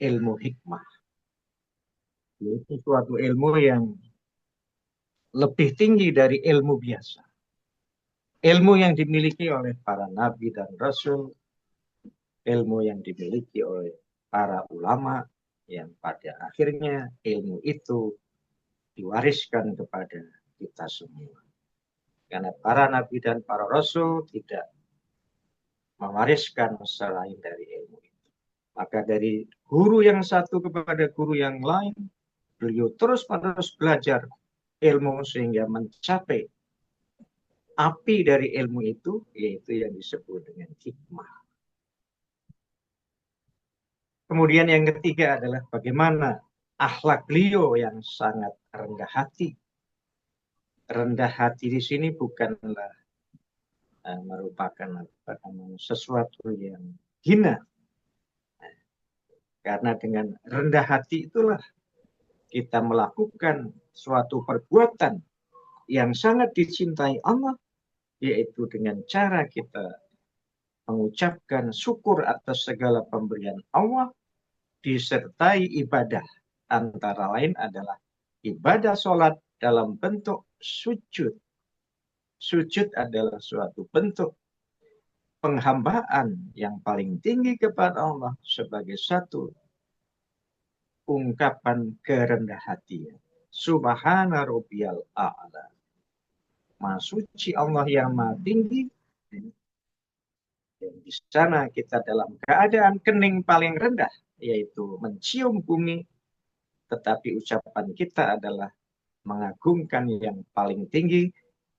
ilmu hikmah. Itu suatu ilmu yang lebih tinggi dari ilmu biasa. Ilmu yang dimiliki oleh para nabi dan rasul, ilmu yang dimiliki oleh para ulama, yang pada akhirnya ilmu itu diwariskan kepada kita semua. Karena para nabi dan para rasul tidak mewariskan selain dari ilmu itu. Maka dari guru yang satu kepada guru yang lain, beliau terus-menerus belajar ilmu sehingga mencapai api dari ilmu itu, yaitu yang disebut dengan hikmah. Kemudian yang ketiga adalah bagaimana akhlak beliau yang sangat rendah hati. Rendah hati di sini bukanlah merupakan sesuatu yang hina. Karena dengan rendah hati itulah kita melakukan suatu perbuatan yang sangat dicintai Allah, yaitu dengan cara kita mengucapkan syukur atas segala pemberian Allah, disertai ibadah. Antara lain adalah ibadah sholat dalam bentuk sujud. Sujud adalah suatu bentuk penghambaan yang paling tinggi kepada Allah sebagai satu ungkapan kerendah hatian. Subhana rabbiyal a'la. Maha suci Allah yang maha tinggi. Dan di sana kita dalam keadaan kening paling rendah, yaitu mencium bumi, tetapi ucapan kita adalah mengagungkan yang paling tinggi,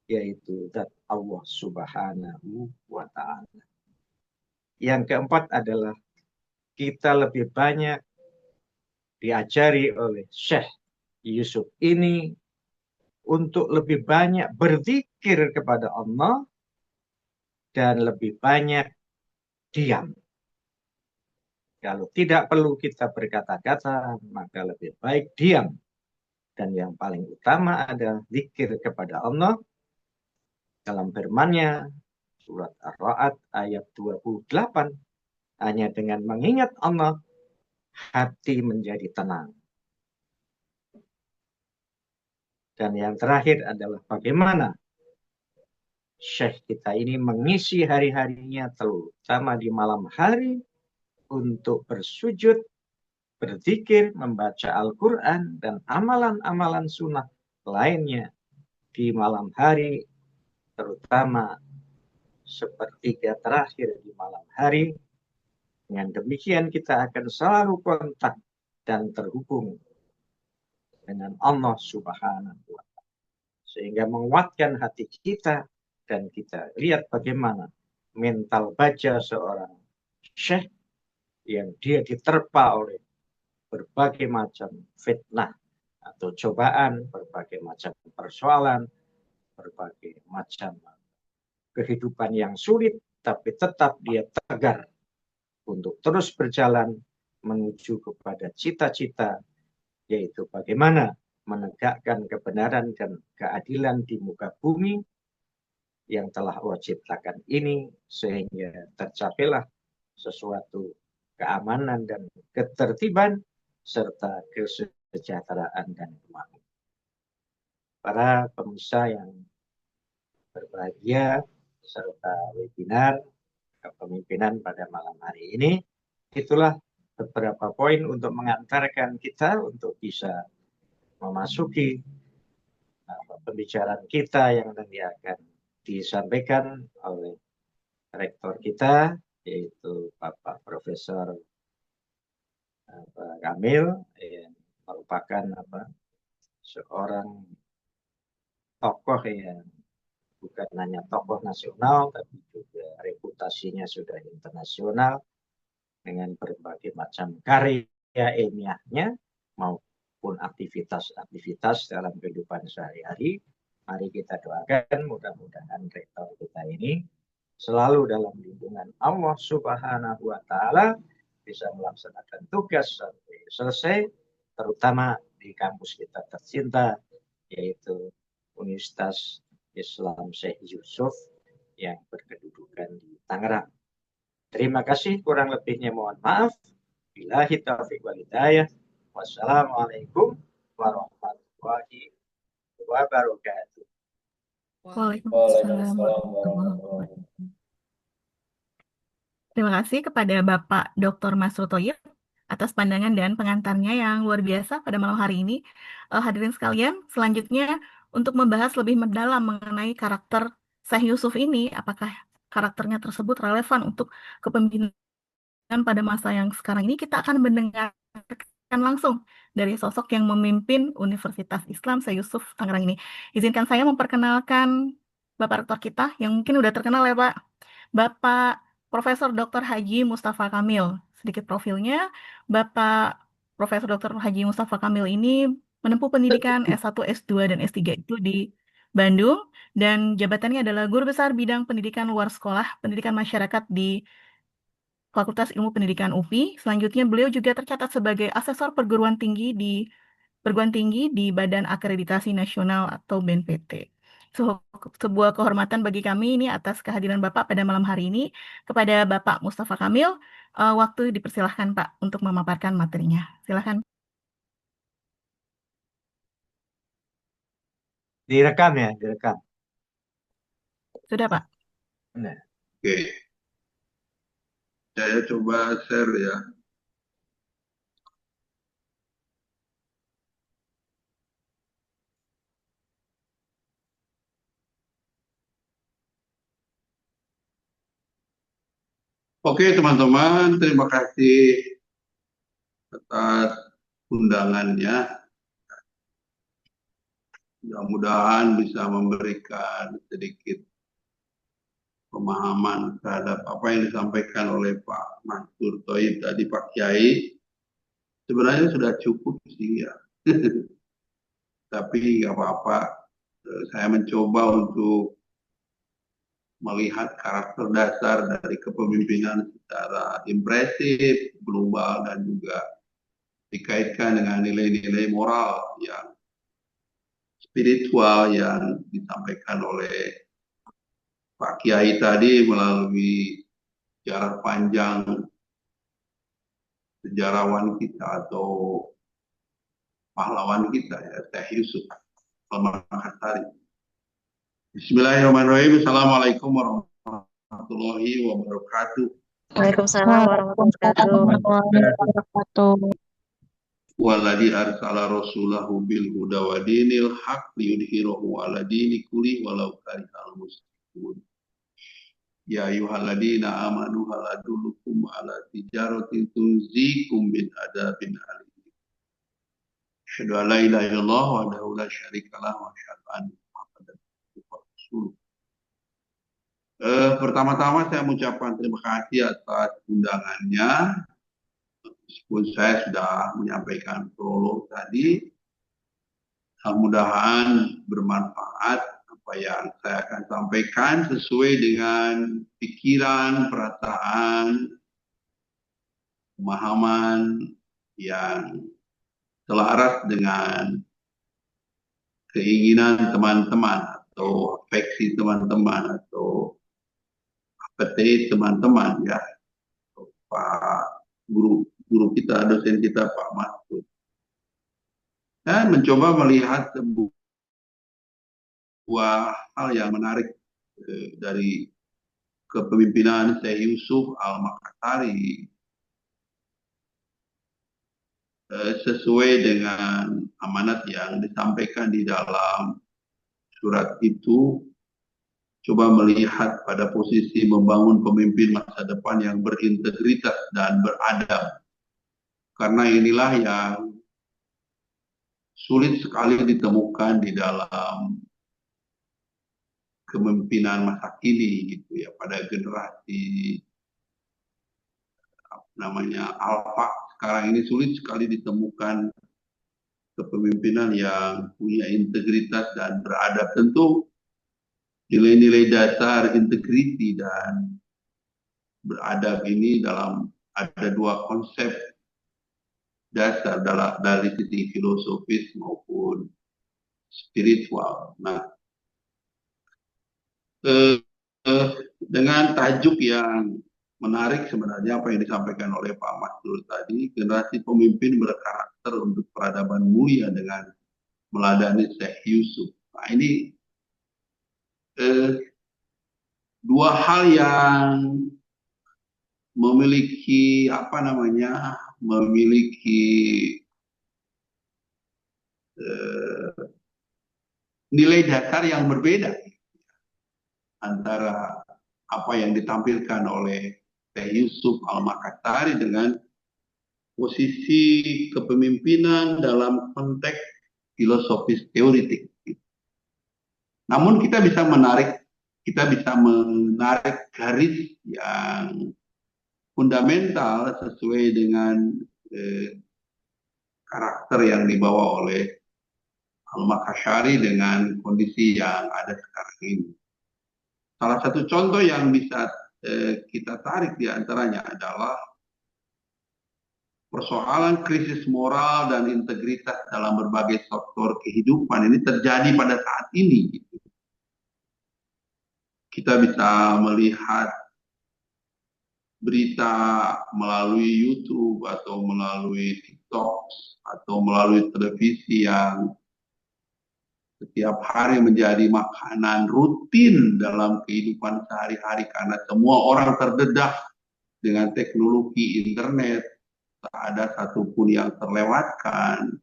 yaitu zat Allah Subhanahu wa Ta'ala. Yang keempat adalah kita lebih banyak diajari oleh Syekh Yusuf ini untuk lebih banyak berzikir kepada Allah dan lebih banyak diam. Kalau tidak perlu kita berkata-kata, maka lebih baik diam. Dan yang paling utama adalah zikir kepada Allah dalam firman-Nya, surat Ar-Ra'd ayat 28. Hanya dengan mengingat Allah, hati menjadi tenang. Dan yang terakhir adalah bagaimana Syekh kita ini mengisi hari-harinya, terutama di malam hari, untuk bersujud, berzikir, membaca Al-Quran, dan amalan-amalan sunnah lainnya di malam hari, terutama sepertiga terakhir di malam hari. Dengan demikian kita akan selalu kontak dan terhubung dengan Allah Subhanahu wa Ta'ala. Sehingga menguatkan hati kita, dan kita lihat bagaimana mental baja seorang syekh yang dia diterpa oleh berbagai macam fitnah atau cobaan, berbagai macam persoalan, berbagai macam kehidupan yang sulit, tapi tetap dia tegar untuk terus berjalan menuju kepada cita-cita, yaitu bagaimana menegakkan kebenaran dan keadilan di muka bumi yang telah Allah ciptakan ini, sehingga tercapailah sesuatu keamanan dan ketertiban serta kesejahteraan dan kemakmuran. Para pemirsa yang berbahagia serta webinar kepemimpinan pada malam hari ini, itulah beberapa poin untuk mengantarkan kita untuk bisa memasuki pembicaraan kita yang nanti akan disampaikan oleh rektor kita, yaitu Bapak Profesor Kamil, yang merupakan seorang tokoh yang bukan hanya tokoh nasional, tapi juga reputasinya sudah internasional dengan berbagai macam karya ilmiahnya maupun aktivitas-aktivitas dalam kehidupan sehari-hari. Mari kita doakan mudah-mudahan rektor kita ini selalu dalam lindungan Allah Subhanahu wa Ta'ala, bisa melaksanakan tugas sampai selesai, terutama di kampus kita tercinta, yaitu Universitas Islam Syekh Yusuf yang berkedudukan di Tangerang. Terima kasih, kurang lebihnya mohon maaf. Billahi taufiq wal hidayah. Wassalamualaikum warahmatullahi wabarakatuh. Waalaikumsalam Waalaikumsalam warahmatullahi warahmatullahi wabarakatuh. wabarakatuh. Terima kasih kepada Bapak Dr. Masrul Thoyib atas pandangan dan pengantarnya yang luar biasa pada malam hari ini. Hadirin sekalian, selanjutnya untuk membahas lebih mendalam mengenai karakter Syekh Yusuf ini, apakah karakternya tersebut relevan untuk kepemimpinan pada masa yang sekarang ini, kita akan mendengarkan langsung dari sosok yang memimpin Universitas Islam Syekh Yusuf Tangerang ini. Izinkan saya memperkenalkan Bapak Rektor kita yang mungkin udah terkenal ya Pak, Bapak Profesor Dr. Haji Mustafa Kamil. Sedikit profilnya, Bapak Profesor Dr. Haji Mustafa Kamil ini menempuh pendidikan S1, S2, dan S3 itu di Bandung, dan jabatannya adalah Guru Besar Bidang Pendidikan Luar Sekolah Pendidikan Masyarakat di Fakultas Ilmu Pendidikan UPI. Selanjutnya, beliau juga tercatat sebagai asesor perguruan tinggi di Badan Akreditasi Nasional atau BNPT. Sebuah kehormatan bagi kami ini atas kehadiran Bapak pada malam hari ini. Kepada Bapak Mustafa Kamil, waktu dipersilahkan Pak untuk memaparkan materinya. Silakan. Direkam ya, direkam. Sudah Pak. Nah, Oke, saya coba share ya. Oke teman-teman, terima kasih atas undangannya. Mudah-mudahan bisa memberikan sedikit pemahaman terhadap apa yang disampaikan oleh Pak Mansur Thoyib tadi, Pak Kiai. Sebenarnya sudah cukup sih ya, tapi nggak apa-apa. Saya mencoba untuk melihat karakter dasar dari kepemimpinan secara impresif, global, dan juga dikaitkan dengan nilai-nilai moral yang spiritual yang disampaikan oleh Pak Kiai tadi melalui sejarah panjang sejarawan kita atau pahlawan kita ya, Syekh Yusuf Al-Makassari. Bismillahirrahmanirrahim. Assalamualaikum warahmatullahi wabarakatuh. Waalaikumsalam warahmatullahi wabarakatuh. Walladzi arsala rasulahu bil huda wa dinil haq liyudhhirahu 'ala dini kulli walau karihal musyrikun. Ya ayyuhalladzina amanu hal adullukum 'ala tijaratin tunzikum min adzabin alim. Asyhadu an la ilaha illallah wahdahu la syarika lah wa asyhadu anna Muhammadan abduhu wa rasuluh. Pertama-tama saya mengucapkan terima kasih atas undangannya. Meskipun saya sudah menyampaikan prolog tadi, mudah-mudahan bermanfaat apa yang saya akan sampaikan sesuai dengan pikiran, perasaan, pemahaman yang selaras dengan keinginan teman-teman atau afeksi teman-teman atau apetite teman-teman ya. Pak guru kita, dosen kita Pak Mahfud. Dan mencoba melihat sebuah hal yang menarik dari kepemimpinan Syekh Yusuf Al-Makassari sesuai dengan amanat yang disampaikan di dalam surat itu, coba melihat pada posisi membangun pemimpin masa depan yang berintegritas dan beradab. Karena inilah yang sulit sekali ditemukan di dalam kepemimpinan masa kini gitu ya, pada generasi namanya alfa sekarang ini sulit sekali ditemukan kepemimpinan yang punya integritas dan beradab. Tentu nilai-nilai dasar integriti dan beradab ini dalam ada dua konsep dasar dari sisi filosofis maupun spiritual. Nah, dengan tajuk yang menarik sebenarnya apa yang disampaikan oleh Pak Masrur tadi. Generasi pemimpin berkarakter untuk peradaban mulia dengan meladani Syekh Yusuf. Nah, ini dua hal yang memiliki nilai dasar yang berbeda antara apa yang ditampilkan oleh Syekh Yusuf Al-Makassari dengan posisi kepemimpinan dalam konteks filosofis teoritik. Namun kita bisa menarik garis yang fundamental sesuai dengan karakter yang dibawa oleh Al-Makassari dengan kondisi yang ada sekarang ini. Salah satu contoh yang bisa kita tarik di antaranya adalah persoalan krisis moral dan integritas dalam berbagai sektor kehidupan ini terjadi pada saat ini. Kita bisa melihat berita melalui YouTube atau melalui TikTok atau melalui televisi yang setiap hari menjadi makanan rutin dalam kehidupan sehari-hari karena semua orang terdedah dengan teknologi internet. Tak ada satupun yang terlewatkan,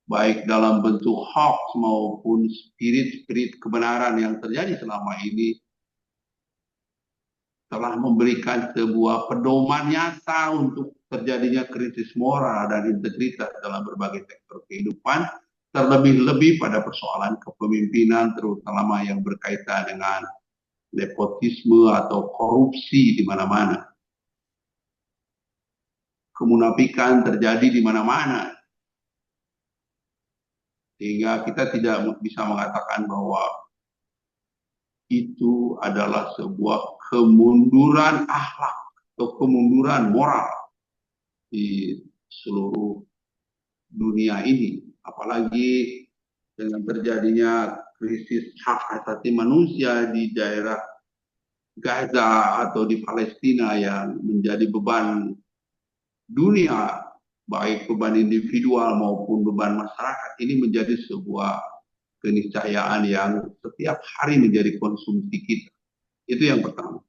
baik dalam bentuk hoax maupun spirit kebenaran yang terjadi selama ini telah memberikan sebuah pedoman nyata untuk terjadinya krisis moral dan integritas dalam berbagai sektor kehidupan, terlebih-lebih pada persoalan kepemimpinan, terutama yang berkaitan dengan nepotisme atau korupsi di mana-mana. Kemunafikan terjadi di mana-mana. Sehingga kita tidak bisa mengatakan bahwa itu adalah sebuah kemunduran akhlak atau kemunduran moral di seluruh dunia ini. Apalagi dengan terjadinya krisis hak asasi manusia di daerah Gaza atau di Palestina yang menjadi beban dunia, baik beban individual maupun beban masyarakat, ini menjadi sebuah keniscayaan yang setiap hari menjadi konsumsi kita. Itu yang pertama.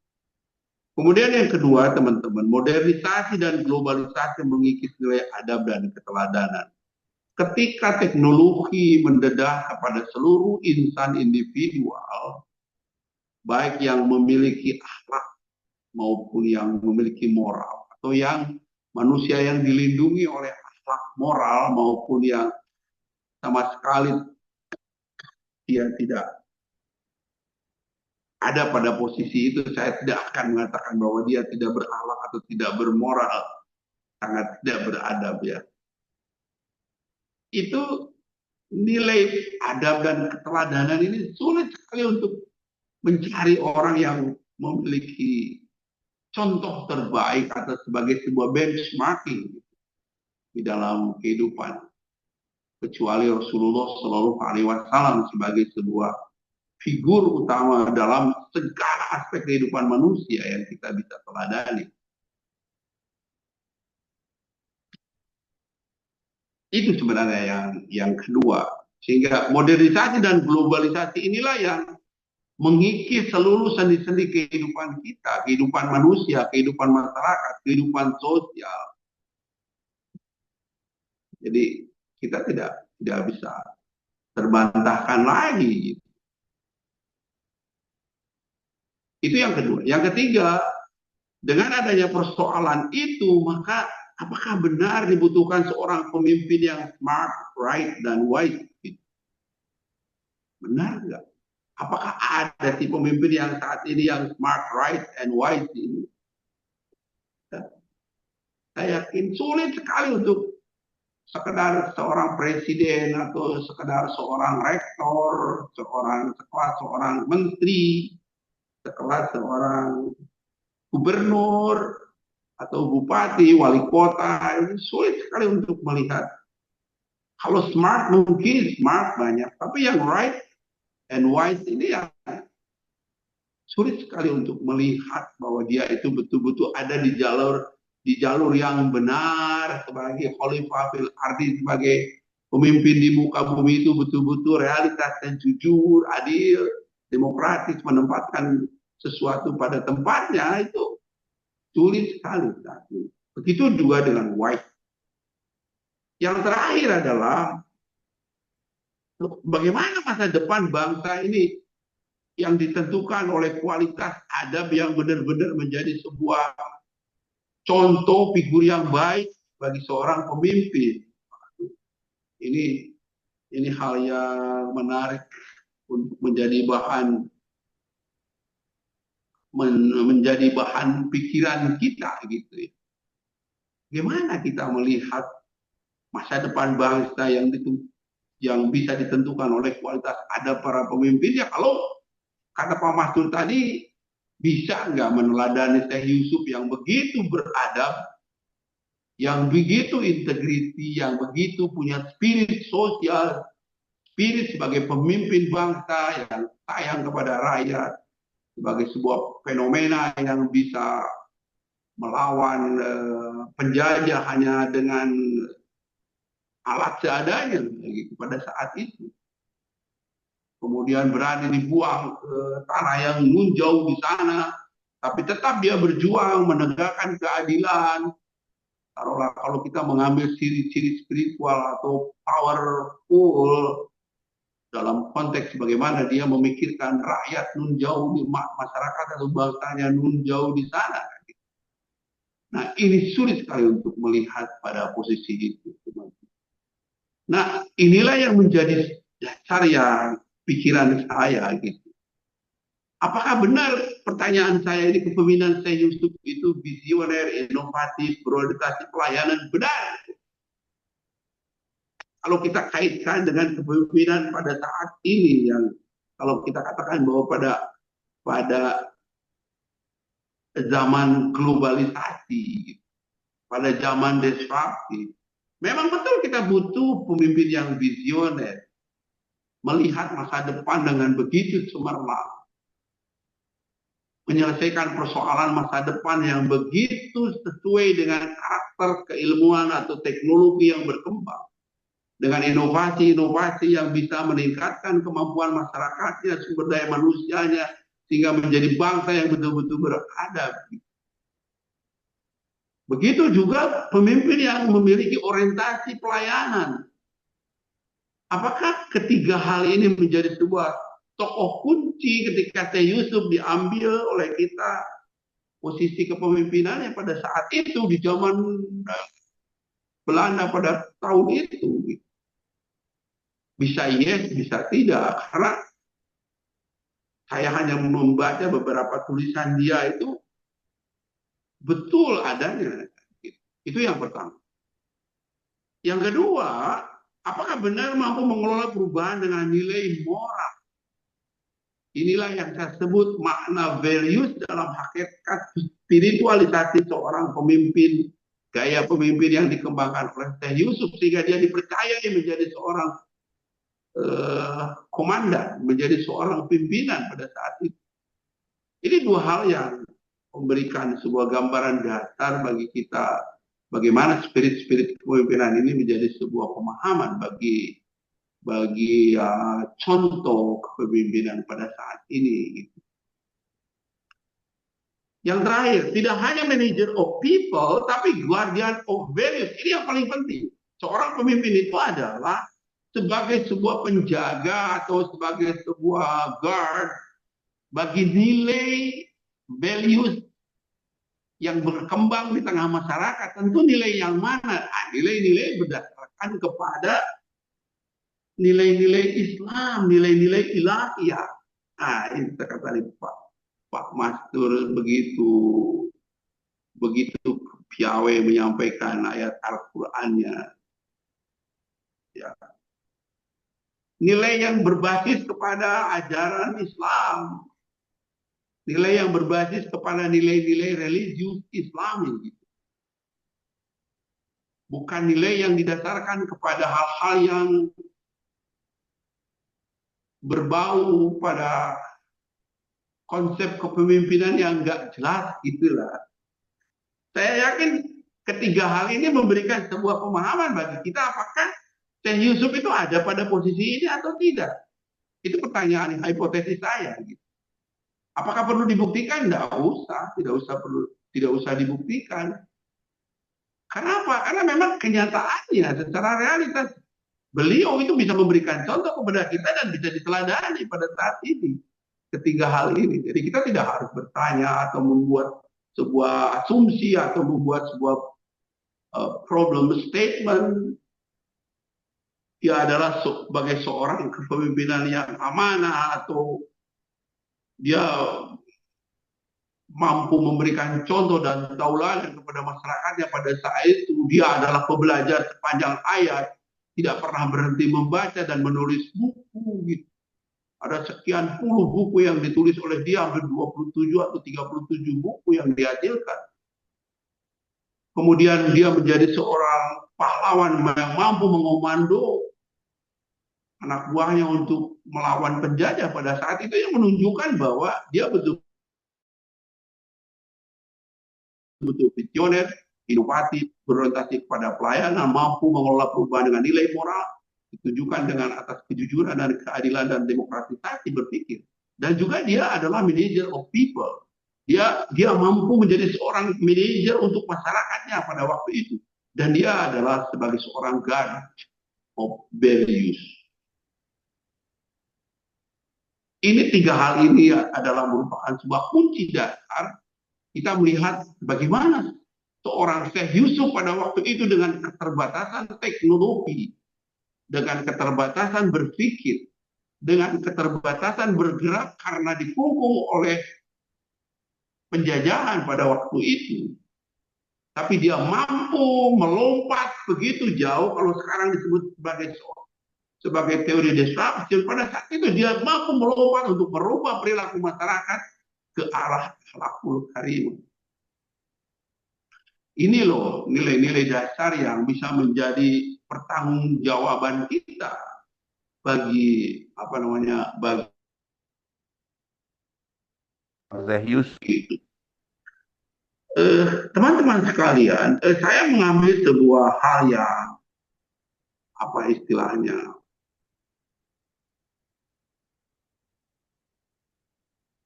Kemudian yang kedua, teman-teman, modernisasi dan globalisasi mengikis nilai adab dan keteladanan. Ketika teknologi mendedah kepada seluruh insan individual, baik yang memiliki akhlak maupun yang memiliki moral, atau yang manusia yang dilindungi oleh akhlak moral maupun yang sama sekali dia tidak ada pada posisi itu, saya tidak akan mengatakan bahwa dia tidak berakhlak atau tidak bermoral, sangat tidak beradab ya. Itu nilai adab dan keteladanan ini sulit sekali untuk mencari orang yang memiliki contoh terbaik atau sebagai sebuah benchmarking di dalam kehidupan, kecuali Rasulullah Shallallahu Alaihi Wasallam sebagai sebuah figur utama dalam segala aspek kehidupan manusia yang kita bisa teladani. Itu sebenarnya yang kedua. Sehingga modernisasi dan globalisasi inilah yang mengikis seluruh sendi-sendi kehidupan kita, kehidupan manusia, kehidupan masyarakat, kehidupan sosial. Jadi kita tidak bisa terbantahkan lagi. Itu yang kedua. Yang ketiga, dengan adanya persoalan itu, maka apakah benar dibutuhkan seorang pemimpin yang smart, right, dan wise? Benar nggak? Apakah ada si pemimpin yang saat ini yang smart, right, and wise ini? Saya yakin sulit sekali untuk sekedar seorang presiden atau sekedar seorang rektor, seorang menteri, sekelas seorang gubernur atau bupati, wali kota, ini sulit sekali untuk melihat. Kalau smart mungkin smart banyak, tapi yang right and wise ini yang sulit sekali untuk melihat bahwa dia itu betul-betul ada di jalur yang benar sebagai khalifah fil ardi, sebagai pemimpin di muka bumi itu betul-betul realitas dan jujur, adil, demokratis, menempatkan sesuatu pada tempatnya, itu sulit sekali. Begitu juga dengan White. Yang terakhir adalah bagaimana masa depan bangsa ini yang ditentukan oleh kualitas adab yang benar-benar menjadi sebuah contoh figur yang baik bagi seorang pemimpin. Ini hal yang menarik untuk menjadi bahan pikiran kita gitu ya. Bagaimana kita melihat masa depan bangsa yang bisa ditentukan oleh kualitas adab para pemimpin? Ya kalau kata Pak Mastur tadi, bisa nggak meneladani Syekh Yusuf yang begitu beradab, yang begitu integriti, yang begitu punya spirit sosial, spirit sebagai pemimpin bangsa yang sayang kepada rakyat, sebagai sebuah fenomena yang bisa melawan penjajah hanya dengan alat seadanya gitu, pada saat itu. Kemudian berani dibuang ke tanah yang nun jauh di sana, tapi tetap dia berjuang menegakkan keadilan. Kalau kita mengambil ciri-ciri spiritual atau powerful dalam konteks bagaimana dia memikirkan rakyat nun jauh di masyarakat atau bangsanya nun jauh di sana. Nah, ini sulit sekali untuk melihat pada posisi itu. Nah, inilah yang menjadi dasar yang pikiran saya gitu. Apakah benar pertanyaan saya ini, kepemimpinan Syekh Yusuf itu visioner, inovatif, berorientasi pelayanan? Benar. Kalau kita kaitkan dengan kepemimpinan pada saat ini, yang kalau kita katakan bahwa pada zaman globalisasi, pada zaman disruptif, memang betul kita butuh pemimpin yang visioner, melihat masa depan dengan begitu cemerlang, menyelesaikan persoalan masa depan yang begitu sesuai dengan karakter keilmuan atau teknologi yang berkembang, dengan inovasi-inovasi yang bisa meningkatkan kemampuan masyarakatnya, sumber daya manusianya, sehingga menjadi bangsa yang betul-betul beradab. Begitu juga pemimpin yang memiliki orientasi pelayanan. Apakah ketiga hal ini menjadi sebuah tokoh kunci ketika Syekh Yusuf diambil oleh kita posisi kepemimpinannya pada saat itu di zaman Belanda pada tahun itu? Bisa yes, bisa tidak, karena saya hanya membaca beberapa tulisan dia itu betul adanya. Itu yang pertama. Yang kedua, apakah benar mampu mengelola perubahan dengan nilai moral? Inilah yang saya sebut makna values dalam hakikat spiritualisasi seorang pemimpin, gaya pemimpin yang dikembangkan oleh Syekh Yusuf, sehingga dia dipercayai menjadi seorang komandan, menjadi seorang pimpinan pada saat itu. Ini dua hal yang memberikan sebuah gambaran dasar bagi kita, bagaimana spirit kepemimpinan ini menjadi sebuah pemahaman bagi contoh kepemimpinan pada saat ini. Yang terakhir, tidak hanya manager of people, tapi guardian of values. Ini yang paling penting. Seorang pemimpin itu adalah sebagai sebuah penjaga atau sebagai sebuah guard bagi nilai values yang berkembang di tengah masyarakat. Tentu nilai yang mana? Nilai-nilai berdasarkan kepada nilai-nilai Islam, nilai-nilai ilahiyah. Ini kata tadi Pak Mastur begitu piawai menyampaikan ayat Al-Qur'annya. Ya. Nilai yang berbasis kepada ajaran Islam. Nilai yang berbasis kepada nilai-nilai religius Islami. Bukan nilai yang didasarkan kepada hal-hal yang berbau pada konsep kepemimpinan yang nggak jelas itulah. Saya yakin ketiga hal ini memberikan sebuah pemahaman bagi kita apakah Syekh Yusuf itu ada pada posisi ini atau tidak. Itu pertanyaan hipotesis saya. Gitu. Apakah perlu dibuktikan? Tidak usah dibuktikan. Kenapa? Karena memang kenyataannya secara realitas beliau itu bisa memberikan contoh kepada kita dan bisa diteladani pada saat ini. Ketiga hal ini. Jadi kita tidak harus bertanya atau membuat sebuah asumsi atau membuat sebuah problem statement. Dia adalah sebagai seorang kepemimpinan yang amanah atau dia mampu memberikan contoh dan tauladan kepada masyarakatnya pada saat itu. Dia adalah pembelajar sepanjang ayat, tidak pernah berhenti membaca dan menulis buku. Gitu. Ada sekian puluh buku yang ditulis oleh dia, hampir 27 atau 37 buku yang dihasilkan. Kemudian dia menjadi seorang pahlawan yang mampu mengomando anak buahnya untuk melawan penjajah pada saat itu, yang menunjukkan bahwa dia betul-betul visioner, inovatif, berorientasi kepada pelayanan, mampu mengelola perubahan dengan nilai moral, ditujukan dengan atas kejujuran dan keadilan dan demokratisasi berpikir. Dan juga dia adalah manager of people. Dia mampu menjadi seorang manajer untuk masyarakatnya pada waktu itu. Dan dia adalah sebagai seorang guard of values. Ini tiga hal ini adalah merupakan sebuah kunci dasar kita melihat bagaimana seorang Syekh Yusuf pada waktu itu dengan keterbatasan teknologi, dengan keterbatasan berpikir, dengan keterbatasan bergerak karena dikungkung oleh penjajahan pada waktu itu. Tapi dia mampu melompat begitu jauh, kalau sekarang disebut sebagai teori disruption. Pada saat itu dia mampu melompat untuk merubah perilaku masyarakat ke arah akhlakul karimah. Ini loh nilai-nilai dasar yang bisa menjadi pertanggungjawaban kita bagi bagi Syekh Yusuf. Teman-teman sekalian, saya mengambil sebuah hal yang istilahnya,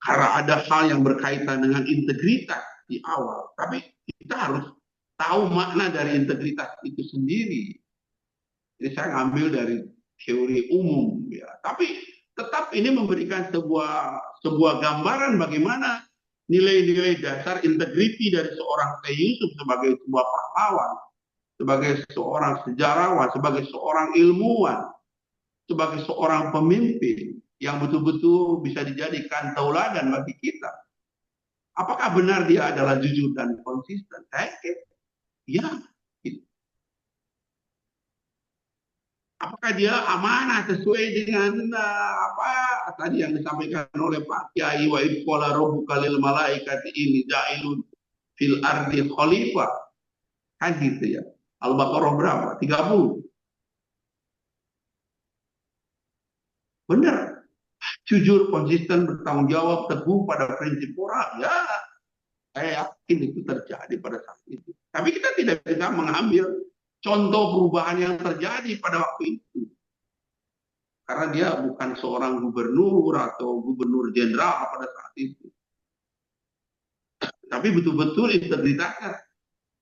karena ada hal yang berkaitan dengan integritas di awal, tapi kita harus tahu makna dari integritas itu sendiri. Jadi saya ngambil dari teori umum, ya. Tapi tetap ini memberikan sebuah gambaran bagaimana nilai-nilai dasar integriti dari seorang Syekh Yusuf sebagai sebuah pahlawan, sebagai seorang sejarawan, sebagai seorang ilmuwan, sebagai seorang pemimpin yang betul-betul bisa dijadikan tauladan bagi kita. Apakah benar dia adalah jujur dan konsisten? Saya kira ya. Apakah dia amanah sesuai dengan tadi yang disampaikan oleh Pak Kiai, wa idh qala rabbuka lil malaikati inni ja'ilun fil ardi khalifah. Kan gitu ya. Al-Baqarah berapa? 30. Benar. Jujur, konsisten, bertanggung jawab, teguh pada prinsip moral. Ya, saya yakin itu terjadi pada saat itu. Tapi kita tidak bisa mengambil contoh perubahan yang terjadi pada waktu itu. Karena dia bukan seorang gubernur atau gubernur jenderal pada saat itu. Tapi betul-betul integritasnya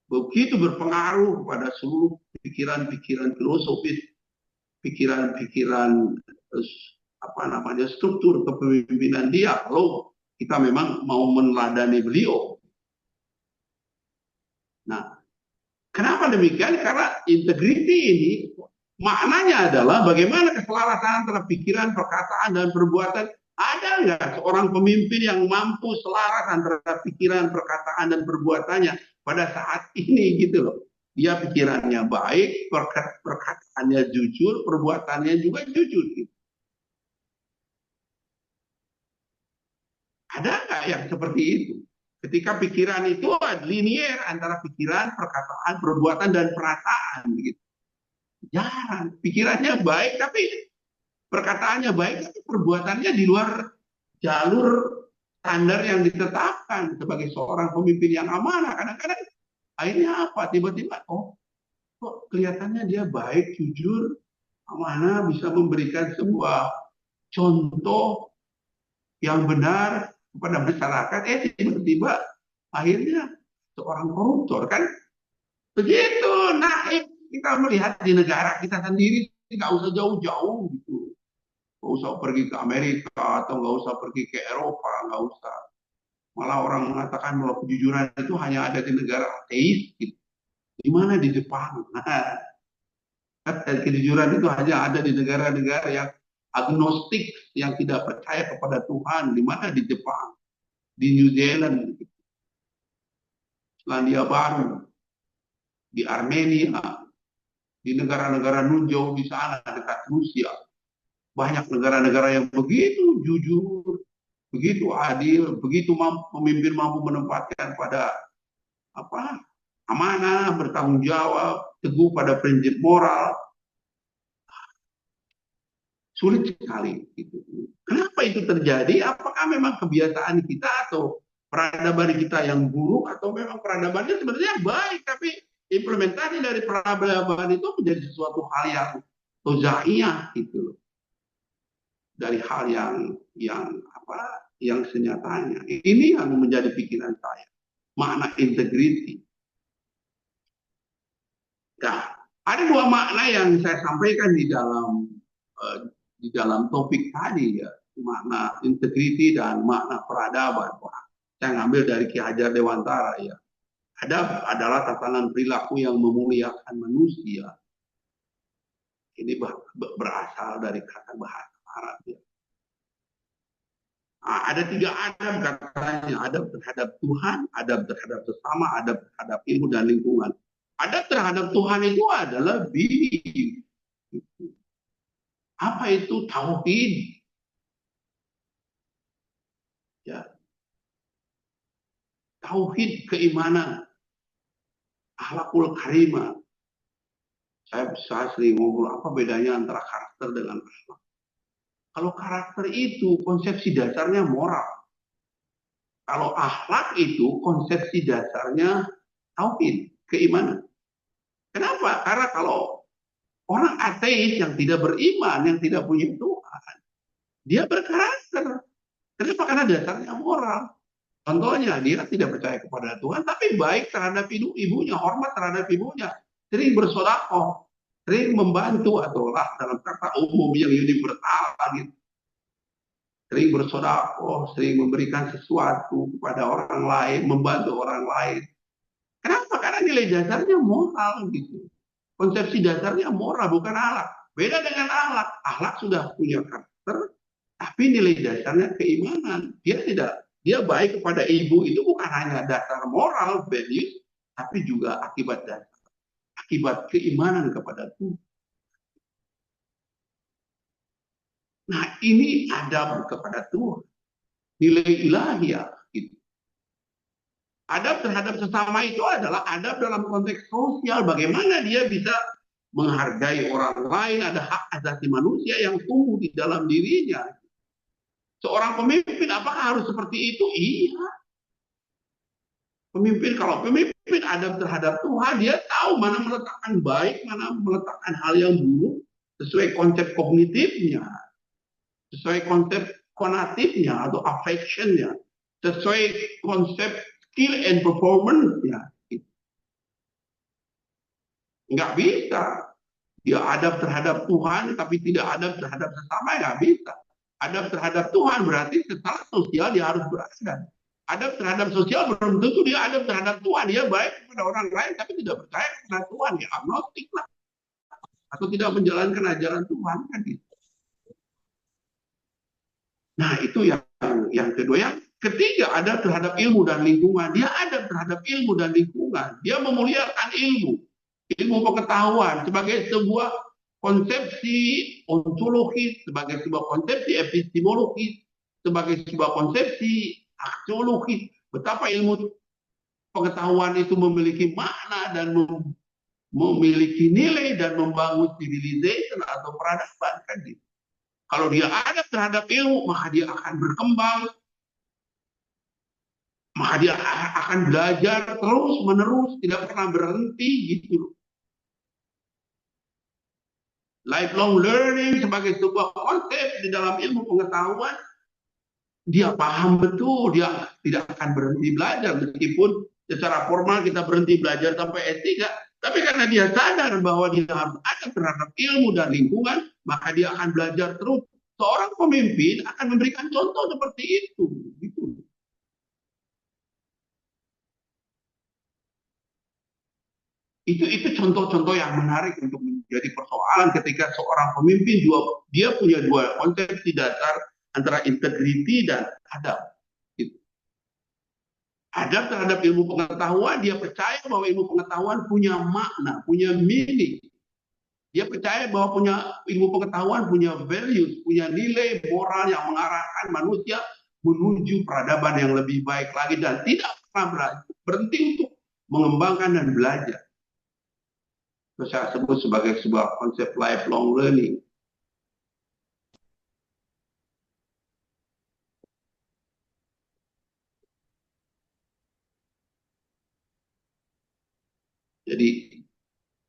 begitu berpengaruh pada seluruh pikiran-pikiran filosofis, pikiran-pikiran struktur kepemimpinan dia. Kalau kita memang mau meneladani beliau. Nah, kenapa demikian? Karena integriti ini maknanya adalah bagaimana keselarasan antara pikiran, perkataan, dan perbuatan. Ada nggak seorang pemimpin yang mampu selaras antara pikiran, perkataan, dan perbuatannya pada saat ini gitu loh. Dia pikirannya baik, perkataannya jujur, perbuatannya juga jujur. Gitu. Ada nggak yang seperti itu? Ketika pikiran itu linier antara pikiran, perkataan, perbuatan, dan perataan. Gitu. Jarang. Pikirannya baik, tapi perkataannya baik, tapi perbuatannya di luar jalur standar yang ditetapkan sebagai seorang pemimpin yang amanah. Kadang-kadang akhirnya apa? Tiba-tiba, oh kok kelihatannya dia baik, jujur, amanah, bisa memberikan sebuah contoh yang benar kepada masyarakat. Tiba-tiba akhirnya seorang koruptor kan begitu naik. Kita melihat di negara kita sendiri, nggak usah jauh-jauh gitu, nggak usah pergi ke Amerika atau nggak usah pergi ke Eropa, nggak usah. Malah orang mengatakan bahwa kejujuran itu hanya ada di negara ateis gitu. Di mana? Di Jepang. Nah, kejujuran itu hanya ada di negara-negara yang agnostik, yang tidak percaya kepada Tuhan. Di mana? Di Jepang, di New Zealand, Selandia Baru, di Armenia, di negara-negara nunjau di sana dekat Rusia. Banyak negara-negara yang begitu jujur, begitu adil, begitu pemimpin mampu menempatkan pada amanah, bertanggung jawab, teguh pada prinsip moral. Sulit sekali. Gitu. Kenapa itu terjadi? Apakah memang kebiasaan kita atau peradaban kita yang buruk, atau memang peradabannya sebenarnya baik, tapi implementasi dari peradaban itu menjadi sesuatu hal yang tozaiyah gitu, dari hal yang senyatanya. Ini yang menjadi pikiran saya, makna integriti. Nah, ada dua makna yang saya sampaikan di dalam topik tadi ya, makna integriti dan makna peradaban. Saya ngambil dari Ki Hajar Dewantara ya. Adab adalah tatanan perilaku yang memuliakan manusia. Ini berasal dari kata bahasa Arab ya. Nah, ada 3 adab katanya. Adab terhadap Tuhan, adab terhadap sesama, adab terhadap ilmu dan lingkungan. Adab terhadap Tuhan itu adalah belief. Apa itu tauhid? Ya. Tauhid keimanan. Akhlakul karimah. Saya sering ngobrol apa bedanya antara karakter dengan akhlak. Kalau karakter itu konsepsi dasarnya moral. Kalau akhlak itu konsepsi dasarnya tauhid, keimanan. Kenapa? Karena kalau orang ateis yang tidak beriman, yang tidak punya Tuhan, dia berkarakter. Kenapa? Karena dasarnya moral. Contohnya, dia tidak percaya kepada Tuhan, tapi baik terhadap ibunya, hormat terhadap ibunya, sering bersedekah, sering membantu, atau dalam kata umum yang universal gitu. Sering bersedekah, sering memberikan sesuatu kepada orang lain, membantu orang lain. Kenapa? Karena nilai dasarnya moral gitu. Konsepsi dasarnya moral, bukan akhlak. Beda dengan akhlak. Akhlak sudah punya karakter, tapi nilai dasarnya keimanan. Dia baik kepada ibu itu bukan hanya dasar moral, values, tapi juga akibat dasar, akibat keimanan kepada Tuhan. Nah, ini adab kepada Tuhan, nilai ilahiyah. Gitu. Adab terhadap sesama itu adalah adab dalam konteks sosial. Bagaimana dia bisa menghargai orang lain, ada hak asasi manusia yang tumbuh di dalam dirinya. Seorang pemimpin apakah harus seperti itu? Iya. Kalau pemimpin adab terhadap Tuhan, dia tahu mana meletakkan baik, mana meletakkan hal yang buruk, sesuai konsep kognitifnya, sesuai konsep konatifnya atau affectionnya, sesuai konsep skill and performance-nya. Nggak bisa. Dia adab terhadap Tuhan, tapi tidak adab terhadap sesama, nggak bisa. Adab terhadap Tuhan berarti setelah sosial dia harus beradab. Adab terhadap sosial belum tentu dia adab terhadap Tuhan. Dia baik kepada orang lain tapi tidak percaya kepada Tuhan. Ya agnostik lah. Atau tidak menjalankan ajaran Tuhan kan gitu. Nah itu yang kedua. Yang ketiga adab terhadap ilmu dan lingkungan. Dia adab terhadap ilmu dan lingkungan. Dia memuliakan ilmu pengetahuan sebagai sebuah konsepsi ontologis, sebagai sebuah konsepsi epistemologis, sebagai sebuah konsepsi aksiologis. Betapa ilmu pengetahuan itu memiliki makna dan memiliki nilai dan membangun civilization atau peradaban kan gitu. Kalau dia ada terhadap ilmu, maka dia akan berkembang maka dia akan belajar terus menerus, tidak pernah berhenti gitu. Lifelong learning sebagai sebuah konsep di dalam ilmu pengetahuan, dia paham betul, dia tidak akan berhenti belajar meskipun secara formal kita berhenti belajar sampai S3, tapi karena dia sadar bahwa dia harus ada terhadap ilmu dan lingkungan, maka dia akan belajar terus. Seorang pemimpin akan memberikan contoh seperti itu. Gitu. Itu contoh-contoh yang menarik untuk menjadi persoalan ketika seorang pemimpin dia punya dua konsepsi dasar antara integriti dan adab. Gitu. Adab terhadap ilmu pengetahuan, dia percaya bahwa ilmu pengetahuan punya makna, punya meaning. Dia percaya bahwa ilmu pengetahuan punya values, punya nilai moral yang mengarahkan manusia menuju peradaban yang lebih baik lagi dan tidak pernah berhenti untuk mengembangkan dan belajar. Itu saya sebut sebagai sebuah konsep lifelong learning.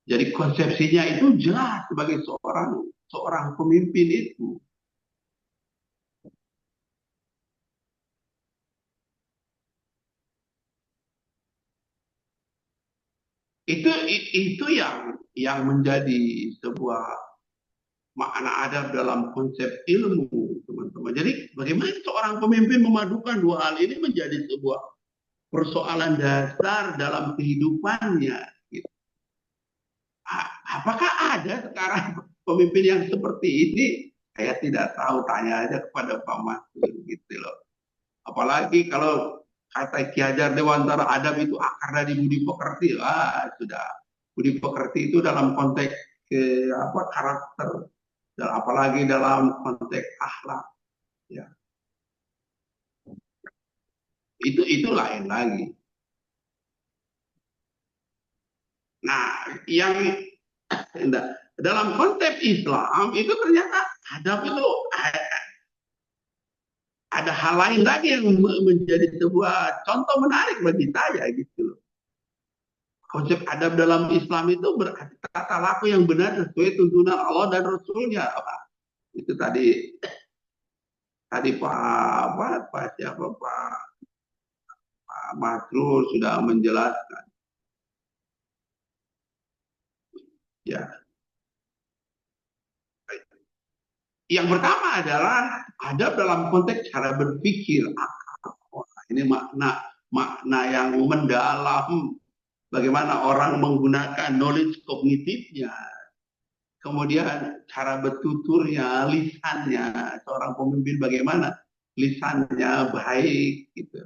Jadi konsepsinya itu jelas sebagai seorang pemimpin itu. Itu yang menjadi sebuah makna adab dalam konsep ilmu, teman-teman. Jadi bagaimana seorang pemimpin memadukan dua hal ini menjadi sebuah persoalan dasar dalam kehidupannya. Gitu. Apakah ada sekarang pemimpin yang seperti ini? Saya tidak tahu, tanya aja kepada Pak Masud gitu loh. Apalagi kalau kata Ki Hajar Dewantara, adab itu akar dari budi pekerti. Sudah. Budi pekerti itu dalam konteks karakter, dan apalagi dalam konteks akhlak. Ya. Itu lain lagi. Nah, yang dalam konteks Islam itu ternyata adab itu ada hal lain lagi yang menjadi sebuah contoh menarik bagi saya gitu loh. Konsep adab dalam Islam itu berarti tata laku yang benar sesuai tuntunan Allah dan Rasulnya. Itu tadi Pak Masrur sudah menjelaskan. Ya. Yang pertama adalah adab dalam konteks cara berpikir akal. Ini makna yang mendalam. Bagaimana orang menggunakan knowledge kognitifnya, kemudian cara bertuturnya, lisannya, seorang pemimpin bagaimana lisannya baik, gitu.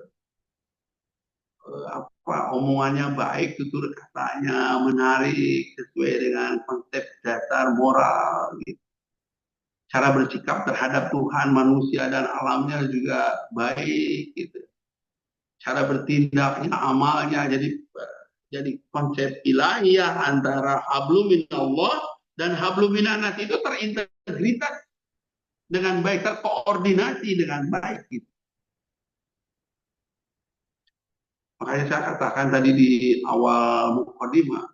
Omongannya baik, tutur katanya menarik, sesuai dengan konsep dasar moral, gitu. Cara bersikap terhadap Tuhan, manusia dan alamnya juga baik, gitu. Cara bertindaknya, amalnya, jadi konsep ilahiyah antara hablum minallah dan hablum minanas itu terintegritas dengan baik, terkoordinasi dengan baik. Gitu. Makanya saya katakan tadi di awal muqaddimah,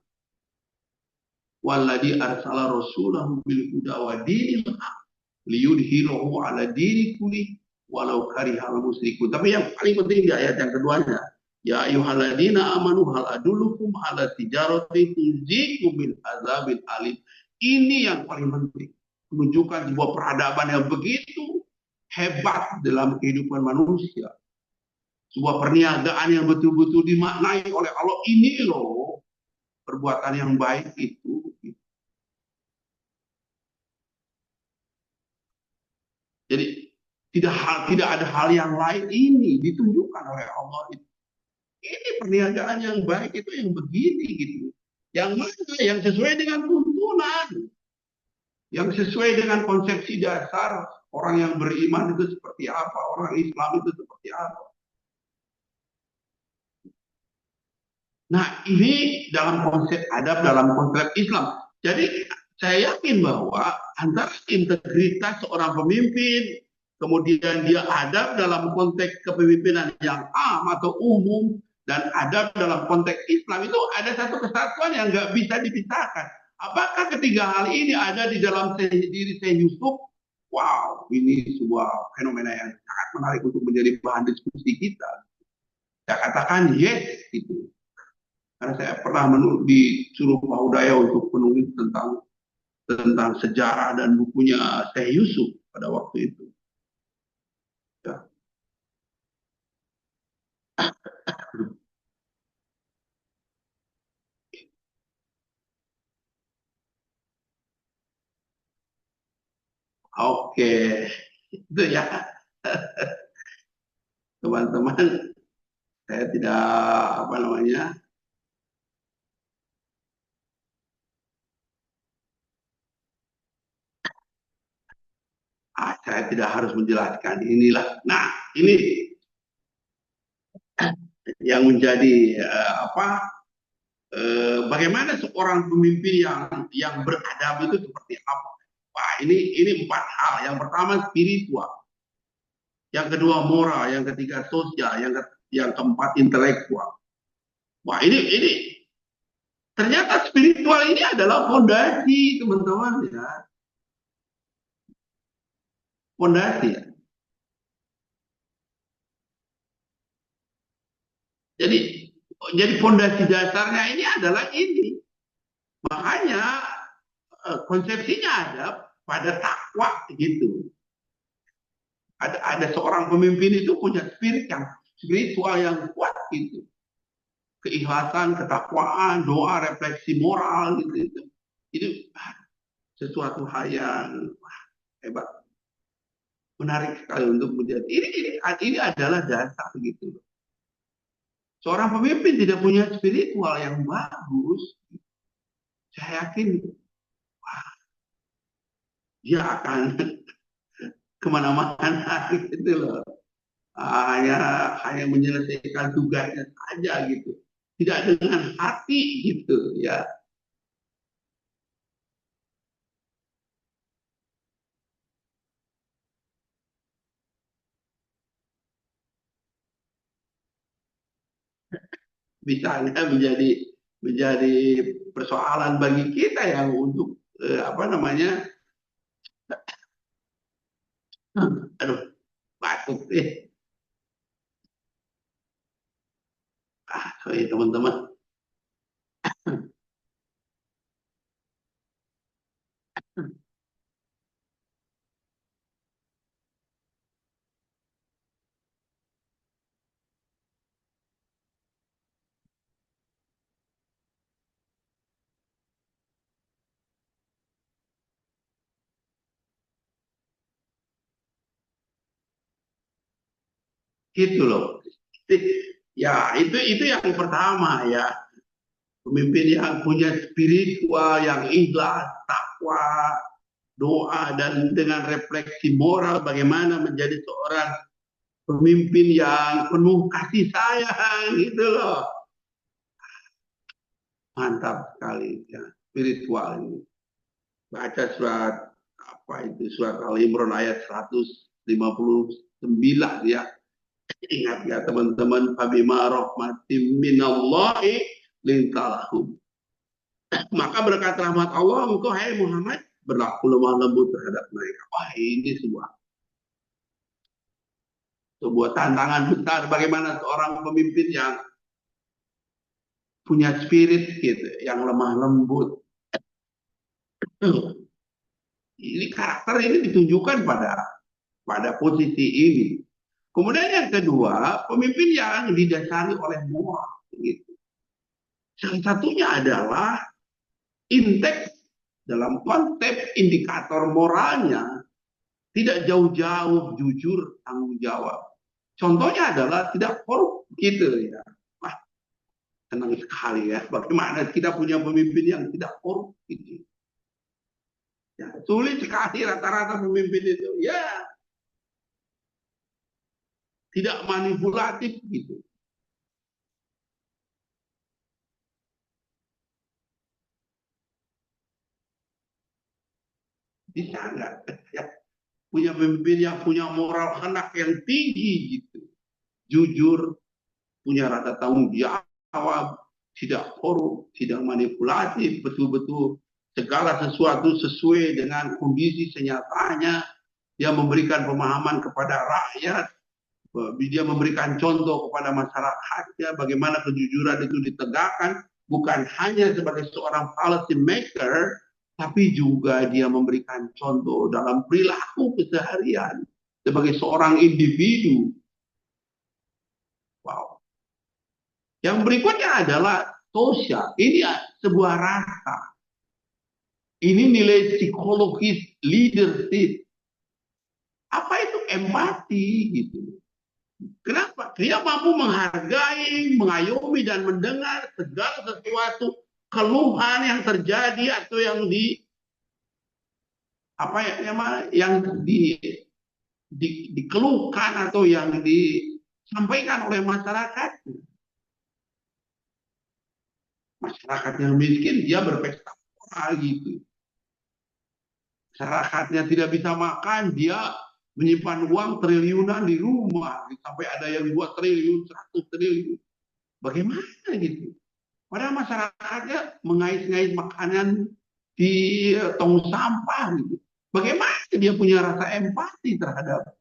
walladzi arsala rasulahu bil huda wa dinil haq liyudhhirahu 'ala dini kulli walau karihal musyrikun. Tapi yang paling penting di ayat yang keduanya, ya ayyuhalladzina amanu hal adullukum ala tijaratin tunjikum min azabil alim. Ini yang paling penting. Menunjukkan sebuah peradaban yang begitu hebat dalam kehidupan manusia. Sebuah perniagaan yang betul-betul dimaknai oleh Allah. Ini loh perbuatan yang baik itu. Jadi tidak ada hal yang lain, ini ditunjukkan oleh Allah itu. Ini perniagaan yang baik itu yang begini gitu. Yang mana yang sesuai dengan tuntunan. Yang sesuai dengan konsepsi dasar orang yang beriman itu seperti apa, orang Islam itu seperti apa. Nah, ini dalam konsep adab, dalam konsep Islam. Jadi saya yakin bahwa antara integritas seorang pemimpin kemudian dia adab dalam konteks kepemimpinan yang am atau umum, dan adab dalam konteks Islam, itu ada satu kesatuan yang nggak bisa dipisahkan. Apakah ketiga hal ini ada di dalam diri Syekh Yusuf? Wow, ini sebuah fenomena yang sangat menarik untuk menjadi bahan diskusi kita. Saya katakan yes, gitu. Karena saya pernah disuruh Pak Udaya untuk menulis tentang sejarah dan bukunya Syekh Yusuf pada waktu itu. Ya. Oke, itu ya teman-teman. Saya tidak apa namanya. Saya tidak harus menjelaskan inilah. Nah, ini yang menjadi bagaimana seorang pemimpin yang beradab itu seperti apa? Wah, ini 4 hal. Yang pertama spiritual, yang kedua moral, yang ketiga sosial, yang keempat intelektual. Wah, ini ternyata spiritual ini adalah fondasi, teman-teman, ya. Fondasi. Ya. Jadi fondasi dasarnya ini adalah ini. Makanya konsepsinya ada pada takwa gitu. Ada seorang pemimpin itu punya spiritual yang kuat gitu. Keikhlasan, ketakwaan, doa, refleksi moral gitu. Itu sesuatu hal yang hebat, menarik sekali untuk menjadi. Ini adalah dasar gitu. Seorang pemimpin tidak punya spiritual yang bagus, saya yakin dia akan kemana-mana gitu loh. Hanya menyelesaikan tugasnya saja gitu, tidak dengan hati gitu ya. Misalnya menjadi persoalan bagi kita yang untuk aduh, batuk sorry teman-teman. Gitu loh. Ya, itu yang pertama ya. Pemimpin yang punya spiritual, yang ikhlas, takwa, doa, dan dengan refleksi moral bagaimana menjadi seorang pemimpin yang penuh kasih sayang gitu loh. Mantap sekali ya, spiritual ini. Baca surat surat Al-Imran ayat 159 ya. Ingat ya teman-teman, fabima rahmatim minallahi lintalahum. Maka berkat rahmat Allah engkau hai Muhammad berlaku lemah lembut terhadap mereka. Wah, ini sebuah tantangan besar bagaimana seorang pemimpin yang punya spirit gitu, yang lemah lembut. Ini karakter ini ditunjukkan pada posisi ini. Kemudian yang kedua, pemimpin yang didasari oleh moral. Gitu. Salah satunya adalah inteks dalam konteks indikator moralnya tidak jauh-jauh jujur tanggung jawab. Contohnya adalah tidak korup gitu ya. Wah, senang sekali ya. Bagaimana kita punya pemimpin yang tidak korup gitu. Ya, sulit sekali rata-rata pemimpin itu. Ya, tidak manipulatif gitu. Bisa enggak? Ya. punya pemimpin yang punya moral anak yang tinggi gitu, jujur, punya rasa tanggung jawab, tidak korup, tidak manipulatif, betul-betul segala sesuatu sesuai dengan kondisi senyatanya. Dia memberikan pemahaman kepada rakyat, dia memberikan contoh kepada masyarakatnya bagaimana kejujuran itu ditegakkan, bukan hanya sebagai seorang policy maker, tapi juga dia memberikan contoh dalam perilaku keseharian sebagai seorang individu. Wow. Yang berikutnya adalah sosial. Ini sebuah rasa. Ini nilai psikologis leadership. Apa itu empati gitu? Kenapa? Dia mampu menghargai, mengayomi dan mendengar segala sesuatu keluhan yang terjadi atau yang dikeluhkan atau yang disampaikan oleh masyarakat. Masyarakat yang miskin dia berpesta pora gitu. Masyarakatnya tidak bisa makan, dia menyimpan uang triliunan di rumah, sampai ada yang 2 triliun, 100 triliun. Bagaimana gitu? Padahal masyarakatnya mengais-ngais makanan di tong sampah gitu. Bagaimana dia punya rasa empati terhadap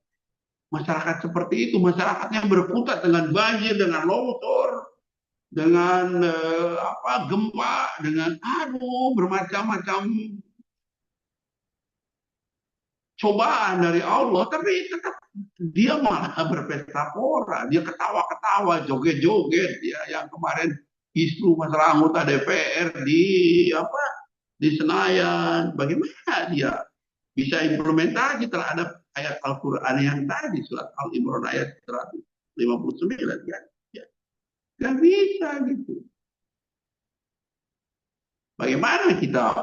masyarakat seperti itu? Masyarakatnya berkutat dengan banjir, dengan longsor, dengan gempa, dengan bermacam-macam cobaan dari Allah, tapi tetap dia malah berpesta pora, dia ketawa-ketawa, joget-joget, ya yang kemarin isu masalah anggota DPR di Senayan, bagaimana dia bisa implementasi terhadap ayat Al-Quran yang tadi, surat Al-Imran ayat 159, ya, nggak bisa gitu. Bagaimana kita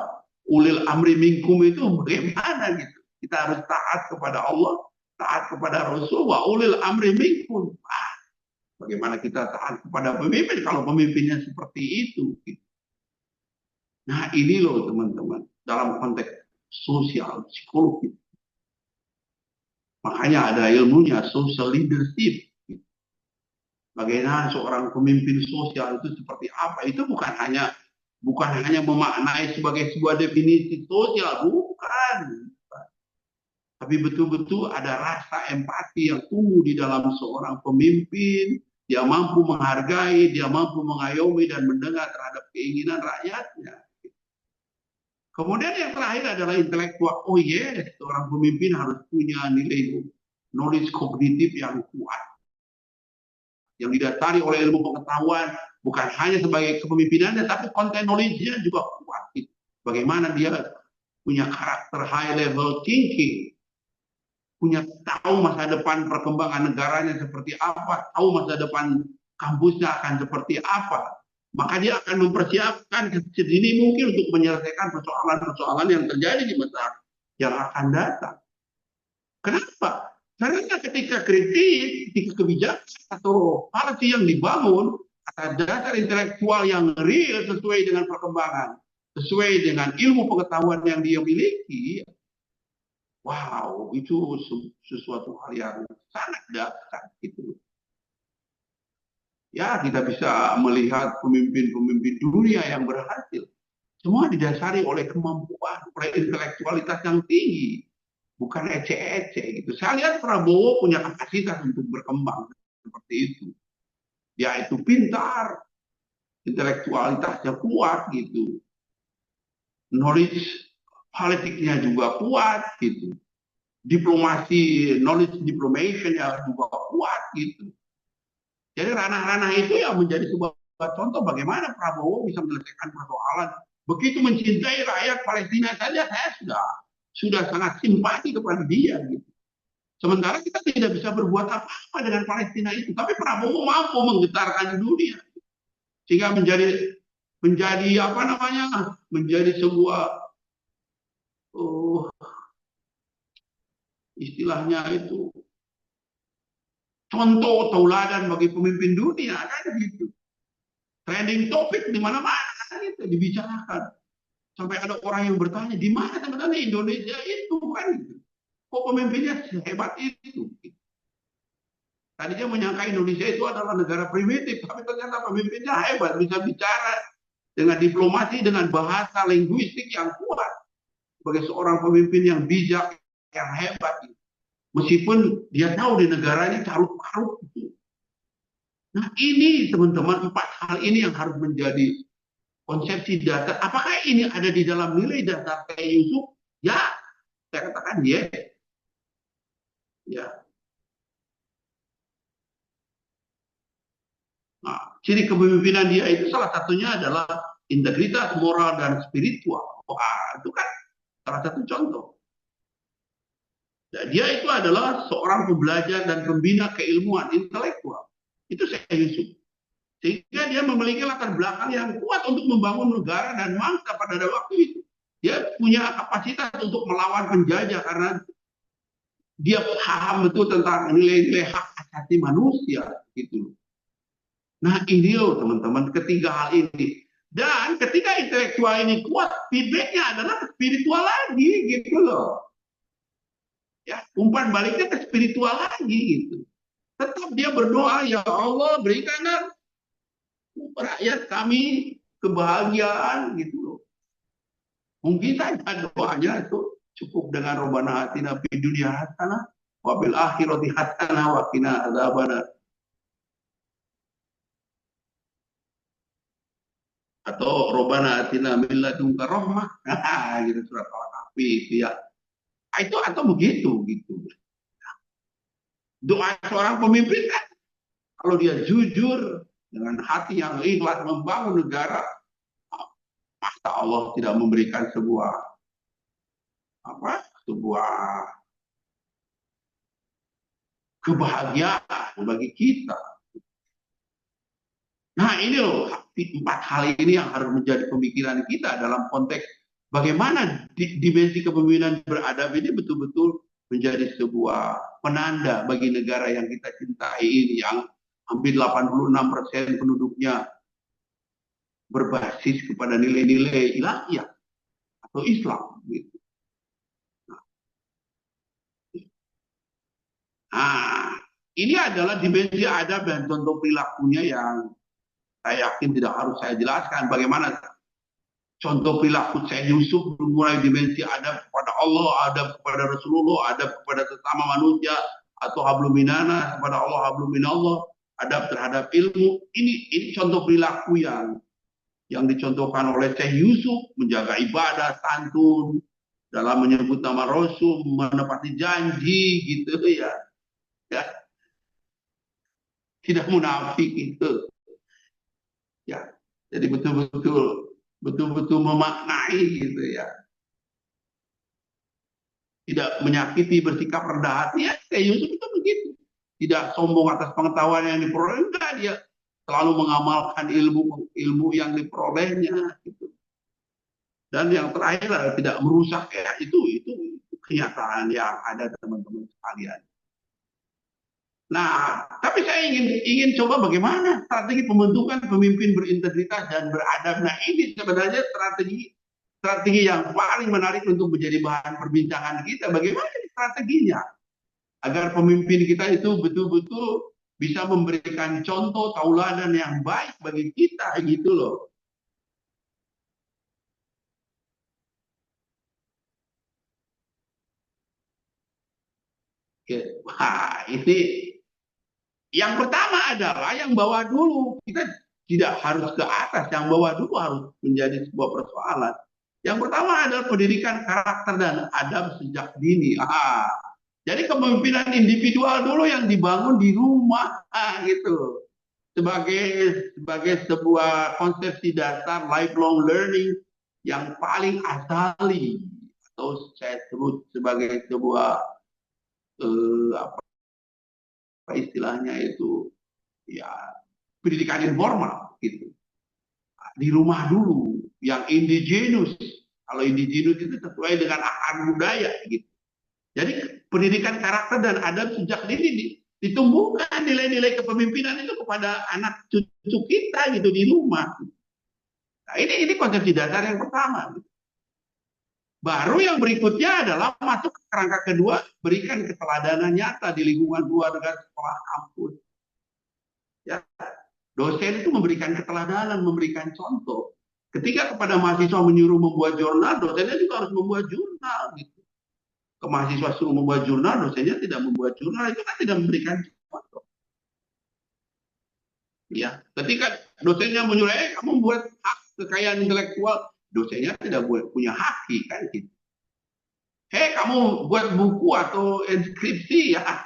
ulil amri minkum itu bagaimana gitu? Kita harus taat kepada Allah, taat kepada Rasul, wa ulil amri minkum. Bagaimana kita taat kepada pemimpin kalau pemimpinnya seperti itu? Nah ini loh teman-teman, dalam konteks sosial, psikologi. Makanya ada ilmunya, social leadership. Bagaimana seorang pemimpin sosial itu seperti apa? Itu bukan hanya memaknai sebagai sebuah definisi sosial, bukan. Tapi betul-betul ada rasa empati yang tumbuh di dalam seorang pemimpin. Dia mampu menghargai, dia mampu mengayomi dan mendengar terhadap keinginan rakyatnya. Kemudian yang terakhir adalah intelektual. Oh yes, seorang pemimpin harus punya nilai knowledge kognitif yang kuat, yang didasari oleh ilmu pengetahuan, bukan hanya sebagai kepemimpinannya, tapi konten knowledge-nya juga kuat. Bagaimana dia punya karakter high level thinking, punya tahu masa depan perkembangan negaranya seperti apa, tahu masa depan kampusnya akan seperti apa. Maka dia akan mempersiapkan sedini mungkin untuk menyelesaikan persoalan-persoalan yang terjadi di masa yang akan datang. Kenapa? Karena ketika kritik, ketika kebijakan atau policy yang dibangun atas dasar intelektual yang real sesuai dengan perkembangan, sesuai dengan ilmu pengetahuan yang dia miliki, wow, itu sesuatu hal yang sangat dahsyat gitu. Ya, kita bisa melihat pemimpin-pemimpin dunia yang berhasil. Semua didasari oleh kemampuan, oleh intelektualitas yang tinggi. Bukan ece-ece gitu. Saya lihat Prabowo punya kapasitas untuk berkembang seperti itu. Dia itu pintar, intelektualitasnya kuat gitu. Knowledge politiknya juga kuat gitu. Diplomasi, knowledge diplomation-nya juga kuat gitu. Jadi ranah-ranah itu yang menjadi sebuah contoh bagaimana Prabowo bisa menyelesaikan persoalan. Begitu mencintai rakyat Palestina saja, saya sudah sangat simpati kepada dia gitu. Sementara kita tidak bisa berbuat apa-apa dengan Palestina itu, tapi Prabowo mampu menggetarkan dunia sehingga menjadi sebuah istilahnya itu contoh tauladan bagi pemimpin dunia kan gitu. Trending topik di mana-mana gitu dibicarakan. Sampai ada orang yang bertanya, di mana sebenarnya Indonesia itu kan gitu. Kok pemimpinnya sehebat itu? Tadinya menyangka Indonesia itu adalah negara primitif, tapi ternyata pemimpinnya hebat, bisa bicara dengan diplomasi, dengan bahasa linguistik yang kuat. Sebagai seorang pemimpin yang bijak, yang hebat. Meskipun dia tahu di negara ini carut-marut. Nah ini teman-teman, 4 hal ini yang harus menjadi konsepsi dasar. Apakah ini ada di dalam nilai dasar kayak Yusuf? Ya, saya katakan ya. Nah, ciri kepemimpinan dia itu salah satunya adalah integritas moral dan spiritual. Wah, itu kan salah satu contoh. Dia itu adalah seorang pembelajar dan pembina keilmuan intelektual. Itu saya Yusuf. Sehingga dia memiliki latar belakang yang kuat untuk membangun negara dan bangsa pada waktu itu. Dia punya kapasitas untuk melawan penjajah karena dia paham betul tentang nilai-nilai hak asasi manusia. Gitu. Nah ini loh teman-teman, ketiga hal ini. Dan ketika intelektual ini kuat, feedbacknya adalah spiritual lagi gitu loh. Ya, umpan baliknya ke spiritual lagi gitu. Tetap dia berdoa, ya Allah berikanlah rakyat kami kebahagiaan gitu loh. Mungkin saja doanya itu cukup dengan Rabbana atina fid dunya hasanah wa fil akhirati hasanah wa qina adzabannar. Atau Rabbana atina min ladunka rahmah. Gitu surat Al-Kahfi itu ya. Itu atau begitu gitu. Doa seorang pemimpin kan kalau dia jujur dengan hati yang ikhlas membangun negara, masa Allah tidak memberikan sebuah kebahagiaan bagi kita. Nah ini loh 4 hal ini yang harus menjadi pemikiran kita dalam konteks bagaimana dimensi kepemimpinan beradab ini betul-betul menjadi sebuah penanda bagi negara yang kita cintai ini, yang hampir 86% penduduknya berbasis kepada nilai-nilai ilahiyah atau Islam. Gitu. Nah, ini adalah dimensi adab dan contoh perilakunya yang saya yakin tidak harus saya jelaskan bagaimana contoh perilaku Sayyid Yusuf mulai dimensi adab kepada Allah, adab kepada Rasulullah, adab kepada sesama manusia, atau hablum minana kepada Allah, hablum minallah, adab terhadap ilmu. Ini contoh perilaku yang dicontohkan oleh Syekh Yusuf, menjaga ibadah, santun, dalam menyebut nama Rasul, menepati janji gitu ya. Tidak munafik itu. Ya. Jadi betul-betul memaknai gitu ya. Tidak menyakiti, bersikap rendah hati ya. Kayak Yusuf itu begitu. Tidak sombong atas pengetahuan yang diperoleh, enggak, dia selalu mengamalkan ilmu yang diperolehnya gitu. Dan yang terakhir adalah tidak merusak ya, itu kenyataan yang ada teman-teman sekalian. Nah, tapi saya ingin coba bagaimana strategi pembentukan pemimpin berintegritas dan beradab. Nah, ini sebenarnya strategi yang paling menarik untuk menjadi bahan perbincangan kita. Bagaimana strateginya agar pemimpin kita itu betul-betul bisa memberikan contoh tauladan yang baik bagi kita gitu loh. Wah, ini yang pertama adalah yang bawah dulu. Kita tidak harus ke atas, yang bawah dulu harus menjadi sebuah persoalan. Yang pertama adalah pendidikan karakter dan adab sejak dini. Jadi kepemimpinan individual dulu yang dibangun di rumah, gitu. Sebagai sebuah konsepsi dasar lifelong learning yang paling asali, atau saya sebut sebagai sebuah apa istilahnya itu ya pendidikan informal gitu, di rumah dulu yang indigenous. Kalau indigenous itu sesuai dengan akar budaya gitu. Jadi pendidikan karakter dan adab sejak dini ditumbuhkan nilai-nilai kepemimpinan itu kepada anak cucu kita gitu di rumah. Nah, ini konsepsi dasar yang pertama gitu. Baru yang berikutnya adalah masuk ke kerangka kedua, berikan keteladanan nyata di lingkungan keluarga, sekolah, kampus. Ya, dosen itu memberikan keteladanan, memberikan contoh. Ketika kepada mahasiswa menyuruh membuat jurnal, dosennya juga harus membuat jurnal. Gitu. Ke mahasiswa suruh membuat jurnal, dosennya tidak membuat jurnal, itu kan tidak memberikan contoh. Ya, ketika dosennya menyuruh, kamu buat hak kekayaan intelektual, dosennya tidak punya hak, kan gitu. Kamu buat buku atau inskripsi, ya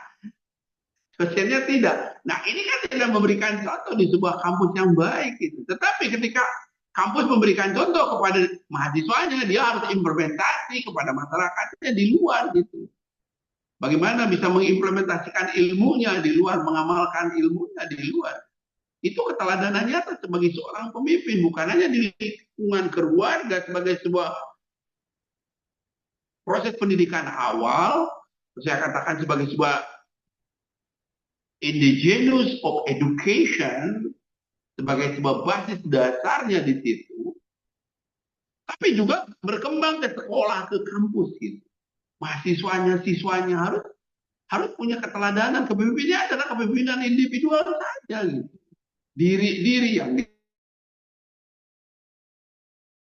dosennya tidak. Nah, ini kan tidak memberikan contoh di sebuah kampus yang baik gitu. Tetapi ketika kampus memberikan contoh kepada mahasiswanya, dia harus implementasi kepada masyarakatnya di luar gitu. Bagaimana bisa mengimplementasikan ilmunya di luar, mengamalkan ilmunya di luar. Itu keteladanan nyata sebagai seorang pemimpin, bukan hanya di lingkungan keluarga sebagai sebuah proses pendidikan awal, saya katakan sebagai sebuah indigenous of education, sebagai sebuah basis dasarnya di situ, tapi juga berkembang ke sekolah, ke kampus gitu. Mahasiswanya, siswanya harus punya keteladanan. Kepemimpinannya adalah kepemimpinan individual saja gitu. Diri yang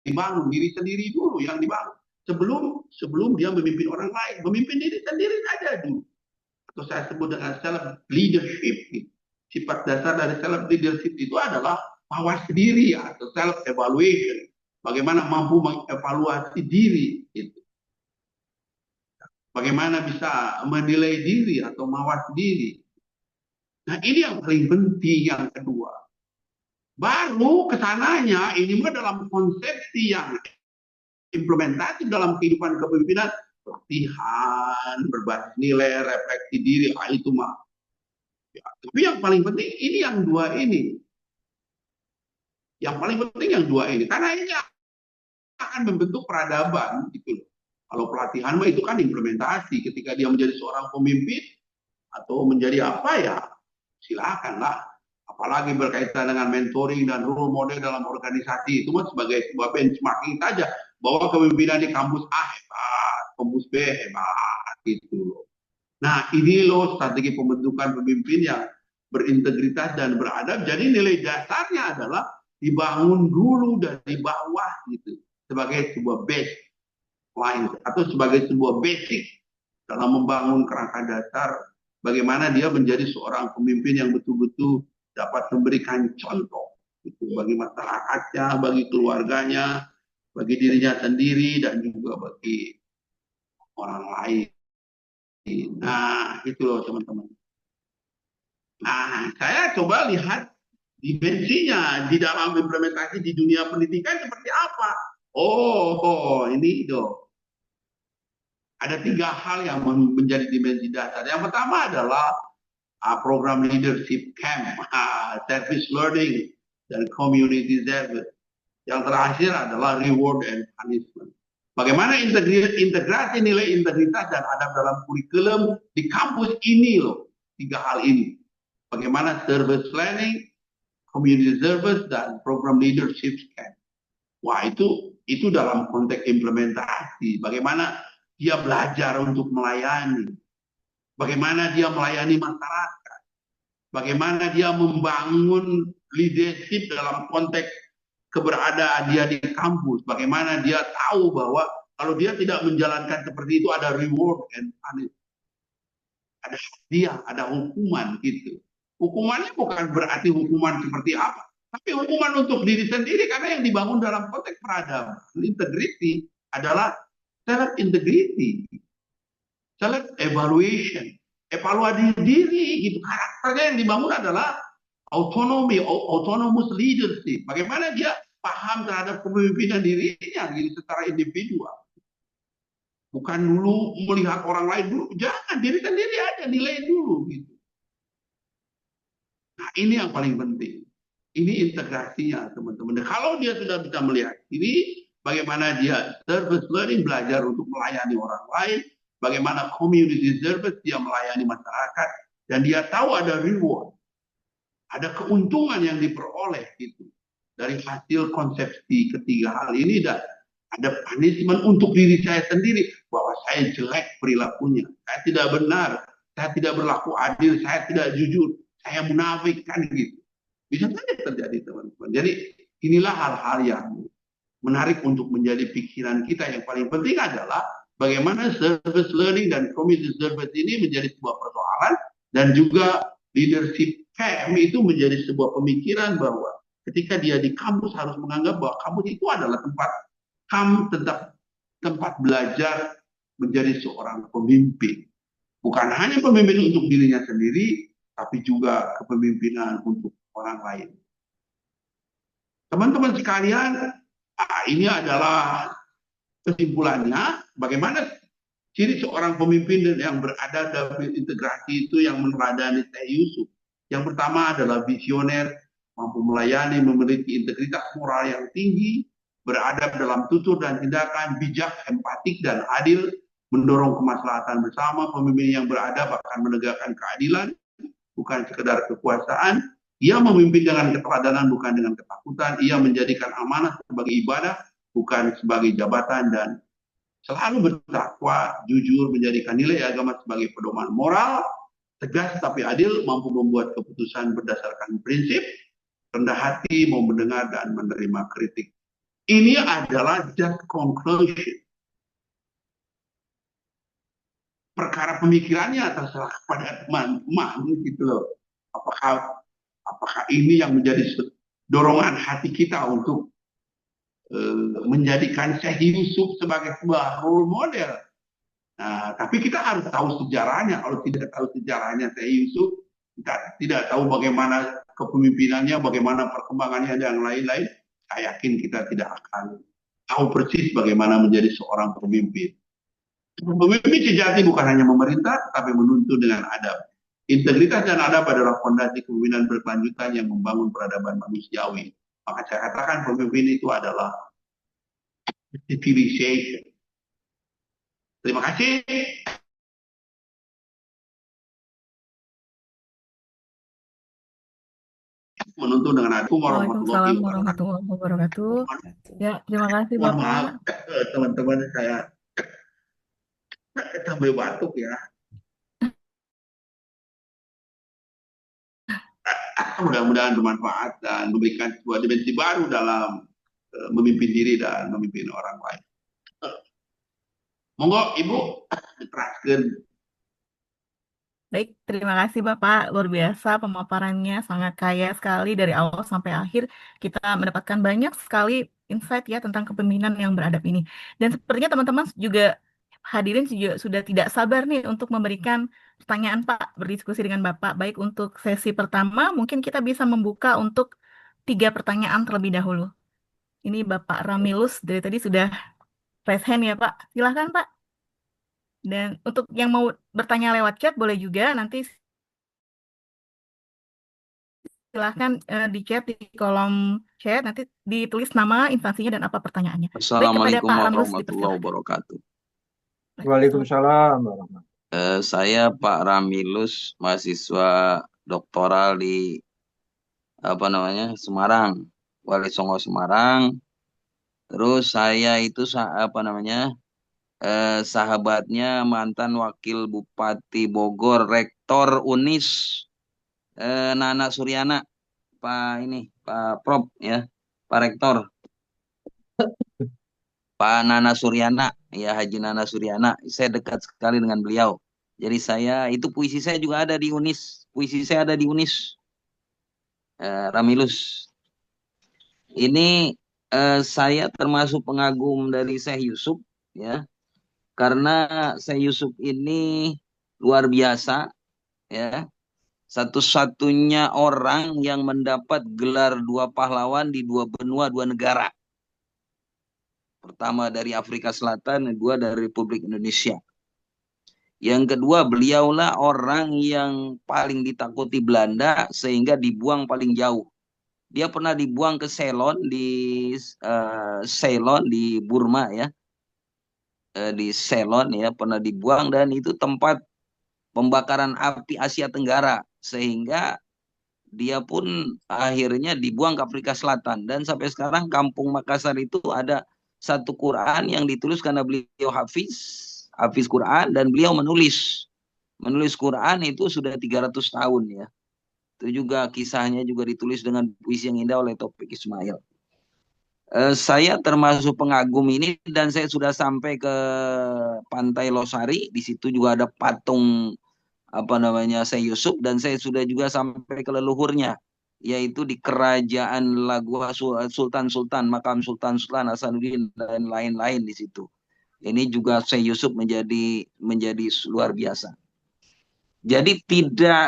dibangun, diri sendiri dulu yang dibangun. Sebelum dia memimpin orang lain, memimpin diri sendiri saja dulu. Atau saya sebut dengan self leadership. Sifat dasar dari self leadership itu adalah mawas diri atau self evaluation. Bagaimana mampu mengevaluasi diri itu. Bagaimana bisa menilai diri atau mawas diri. Nah, ini yang paling penting yang kedua. Baru kesananya ini mah dalam konsepsi yang implementasi dalam kehidupan kepemimpinan, latihan, berbasis nilai, refleksi diri, itu mah. Ya, tapi yang paling penting ini yang dua ini. Yang paling penting yang dua ini. Karena ini akan membentuk peradaban. Gitu. Kalau pelatihan mah itu kan implementasi. Ketika dia menjadi seorang pemimpin atau menjadi apa ya, silakanlah. Apalagi berkaitan dengan mentoring dan role model dalam organisasi. Itu mah sebagai sebuah benchmarking saja. Bahwa kepemimpinan di kampus A hebat, kampus B hebat, gitu loh. Nah, ini loh strategi pembentukan pemimpin yang berintegritas dan beradab. Jadi nilai dasarnya adalah dibangun dulu dari bawah gitu, sebagai sebuah baseline atau sebagai sebuah basic dalam membangun kerangka dasar bagaimana dia menjadi seorang pemimpin yang betul-betul dapat memberikan contoh gitu, bagi masyarakatnya, bagi keluarganya, bagi dirinya sendiri dan juga bagi orang lain. Nah, itu loh teman-teman. Nah, saya coba lihat dimensinya di dalam implementasi di dunia pendidikan seperti apa. Oh, ini dong. Ada 3 hal yang menjadi dimensi dasar. Yang pertama adalah program leadership camp, service learning, dan community service. Yang terakhir adalah reward and punishment. Bagaimana integrasi nilai integritas dan adab dalam kurikulum di kampus ini loh. 3 hal ini. Bagaimana service planning, community service, dan program leadership camp. Wah, itu dalam konteks implementasi. Bagaimana dia belajar untuk melayani. Bagaimana dia melayani masyarakat. Bagaimana dia membangun leadership dalam konteks keberadaan dia di kampus, bagaimana dia tahu bahwa kalau dia tidak menjalankan seperti itu ada reward and punishment. Ada hadiah, ada hukuman gitu. Hukumannya bukan berarti hukuman seperti apa, tapi hukuman untuk diri sendiri karena yang dibangun dalam konteks peradaban. Integrity adalah self integrity, self evaluation, evaluasi diri gitu. Karakternya yang dibangun adalah autonomy, autonomous leadership. Bagaimana dia paham terhadap kepemimpinan dirinya gitu, secara individual. Bukan dulu melihat orang lain dulu. Jangan, diri sendiri aja, nilai dulu gitu. Nah, ini yang paling penting. Ini integrasinya, teman-teman. Kalau dia sudah bisa melihat ini, bagaimana dia service learning, belajar untuk melayani orang lain, bagaimana community service, dia melayani masyarakat, dan dia tahu ada reward. Ada keuntungan yang diperoleh gitu dari hasil konsepsi ketiga hal ini, dan ada punishment untuk diri saya sendiri bahwa saya jelek perilakunya, saya tidak benar, saya tidak berlaku adil, saya tidak jujur, saya munafik, kan gitu. Bisa saja terjadi, teman-teman. Jadi inilah hal-hal yang menarik untuk menjadi pikiran kita. Yang paling penting adalah bagaimana service learning dan community service ini menjadi sebuah persoalan, dan juga leadership KM itu menjadi sebuah pemikiran bahwa ketika dia di kampus harus menganggap bahwa kampus itu adalah tempat belajar menjadi seorang pemimpin. Bukan hanya pemimpin untuk dirinya sendiri, tapi juga kepemimpinan untuk orang lain. Teman-teman sekalian, ini adalah kesimpulannya. Bagaimana ciri seorang pemimpin yang berada dalam integrasi itu yang meneladani Syekh Yusuf. Yang pertama adalah visioner, mampu melayani, memiliki integritas moral yang tinggi, beradab dalam tutur dan tindakan, bijak, empatik, dan adil, mendorong kemaslahatan bersama. Pemimpin yang beradab akan menegakkan keadilan, bukan sekedar kekuasaan. Ia memimpin dengan keteladanan, bukan dengan ketakutan. Ia menjadikan amanah sebagai ibadah, bukan sebagai jabatan, dan selalu bertakwa, jujur, menjadikan nilai agama sebagai pedoman moral, tegas tapi adil, mampu membuat keputusan berdasarkan prinsip, rendah hati, mau mendengar dan menerima kritik. Ini adalah just conclusion. Perkara pemikirannya terserah pada teman-teman gitu loh. Apakah ini yang menjadi dorongan hati kita untuk menjadikan Syekh Yusuf sebagai sebuah role model. Nah, tapi kita harus tahu sejarahnya. Kalau tidak tahu sejarahnya Syekh Yusuf, kita tidak tahu bagaimana kepemimpinannya, bagaimana perkembangannya dan lain-lain, saya yakin kita tidak akan tahu persis bagaimana menjadi seorang pemimpin. Pemimpin sejati bukan hanya memerintah, tapi menuntun dengan adab. Integritas dan adab adalah fondasi kepemimpinan berkelanjutan yang membangun peradaban manusiawi. Maka saya katakan pemimpin itu adalah civilization. Terima kasih. Menuntun dengan adab. Waalaikumsalam warahmatullahi wabarakatuh. Ya, terima kasih Mohon Bapak. maaf teman-teman, saya sampai batuk ya. Mudah-mudahan bermanfaat dan memberikan sebuah dimensi baru dalam memimpin diri dan memimpin orang lain. Monggo Ibu, teraskan. Baik, terima kasih Bapak. Luar biasa pemaparannya, sangat kaya sekali dari awal sampai akhir. Kita mendapatkan banyak sekali insight ya tentang kepemimpinan yang beradab ini. Dan sepertinya teman-teman juga hadirin juga sudah tidak sabar nih untuk memberikan pertanyaan Pak, berdiskusi dengan Bapak. Baik untuk sesi pertama, mungkin kita bisa membuka untuk 3 pertanyaan terlebih dahulu. Ini Bapak Ramilus dari tadi sudah raise hand ya Pak. Silahkan Pak. Dan untuk yang mau bertanya lewat chat boleh juga, nanti silahkan di chat di kolom chat, nanti ditulis nama, instansinya, dan apa pertanyaannya. Assalamualaikum warahmatullahi wabarakatuh. Waalaikumsalam warahmatullahi wabarakatuh. Saya Pak Ramilus, mahasiswa doktoral di Semarang, Wali Songo Semarang. Terus saya itu sahabatnya mantan Wakil Bupati Bogor, Rektor Unis, Nana Suryana, Pak Prof ya, Pak Rektor, Pak Nana Suryana, ya Haji Nana Suryana. Saya dekat sekali dengan beliau. Jadi puisi saya juga ada di Unis, Ramilus. Ini saya termasuk pengagum dari Syekh Yusuf ya. Karena Syekh Yusuf ini luar biasa ya. Satu-satunya orang yang mendapat gelar 2 pahlawan di 2 benua, 2 negara. Pertama dari Afrika Selatan, kedua dari Republik Indonesia. Yang kedua, beliaulah orang yang paling ditakuti Belanda sehingga dibuang paling jauh. Dia pernah dibuang ke Ceylon di Burma ya. Di Ceylon ya pernah dibuang, dan itu tempat pembakaran api Asia Tenggara, sehingga dia pun akhirnya dibuang ke Afrika Selatan. Dan sampai sekarang kampung Makassar itu ada satu Quran yang ditulis karena beliau hafiz Quran, dan beliau menulis Quran itu sudah 300 tahun ya. Itu juga kisahnya juga ditulis dengan puisi yang indah oleh Taufik Ismail. Saya termasuk pengagum ini, dan saya sudah sampai ke Pantai Losari. Di situ juga ada patung Syekh Yusuf, dan saya sudah juga sampai ke leluhurnya, yaitu di kerajaan Lagua Sultan, makam Sultan Hasanuddin dan lain-lain di situ. Ini juga Syekh Yusuf menjadi luar biasa. Jadi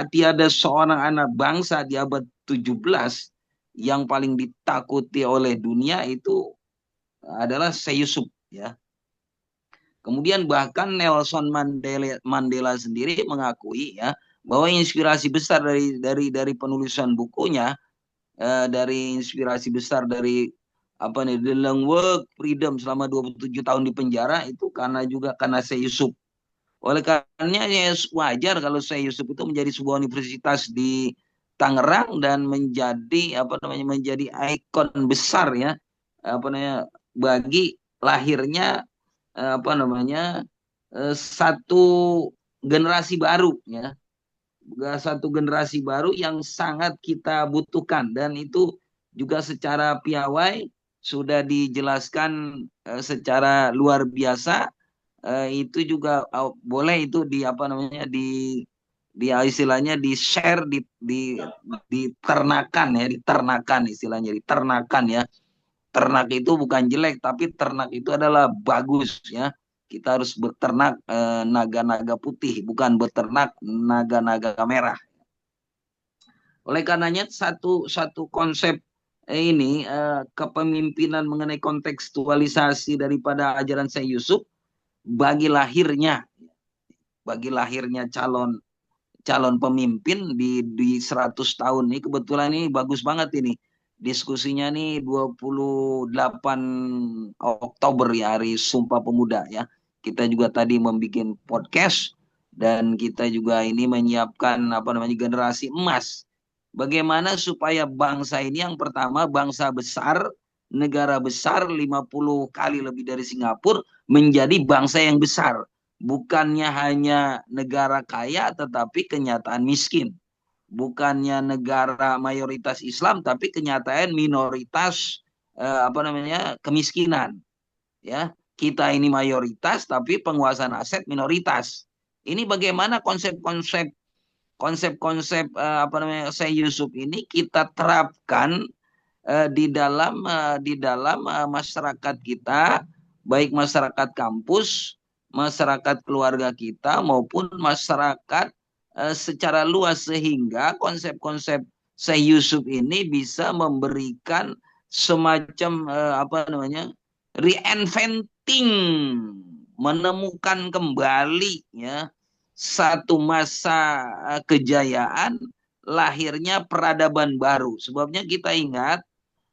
tiada seorang anak bangsa di abad 17 yang paling ditakuti oleh dunia itu adalah Syekh Yusuf ya. Kemudian bahkan Nelson Mandela sendiri mengakui ya bahwa inspirasi besar dari penulisan bukunya, dari inspirasi besar dari The Long Work Freedom selama 27 tahun di penjara itu karena Syekh Yusuf. Oleh karenanya ya wajar kalau Syekh Yusuf itu menjadi sebuah universitas di Tangerang dan menjadi menjadi ikon besar ya bagi lahirnya satu generasi baru ya, satu generasi baru yang sangat kita butuhkan, dan itu juga secara piawai sudah dijelaskan secara luar biasa. Itu juga boleh itu istilahnya di share, diternakan istilahnya, diternakan ya. Ternak itu bukan jelek, tapi ternak itu adalah bagus ya. Kita harus beternak naga-naga putih, bukan beternak naga-naga merah. Oleh karenanya satu konsep ini kepemimpinan mengenai kontekstualisasi daripada ajaran Syekh Yusuf bagi lahirnya calon pemimpin di 100 tahun ini. Kebetulan ini bagus banget ini diskusinya nih 28 Oktober ya, hari Sumpah Pemuda ya. Kita juga tadi membuat podcast, dan kita juga ini menyiapkan generasi emas. Bagaimana supaya bangsa ini yang pertama bangsa besar, negara besar 50 kali lebih dari Singapura, menjadi bangsa yang besar. Bukannya hanya negara kaya tetapi kenyataan miskin. Bukannya negara mayoritas Islam tapi kenyataan minoritas kemiskinan. Ya, kita ini mayoritas tapi penguasaan aset minoritas. Ini bagaimana konsep-konsep Syekh Yusuf ini kita terapkan di dalam masyarakat kita, baik masyarakat kampus, masyarakat keluarga kita, maupun masyarakat secara luas, sehingga konsep-konsep Syekh Yusuf ini bisa memberikan semacam reinventing, menemukan kembali ya satu masa kejayaan, lahirnya peradaban baru. Sebabnya kita ingat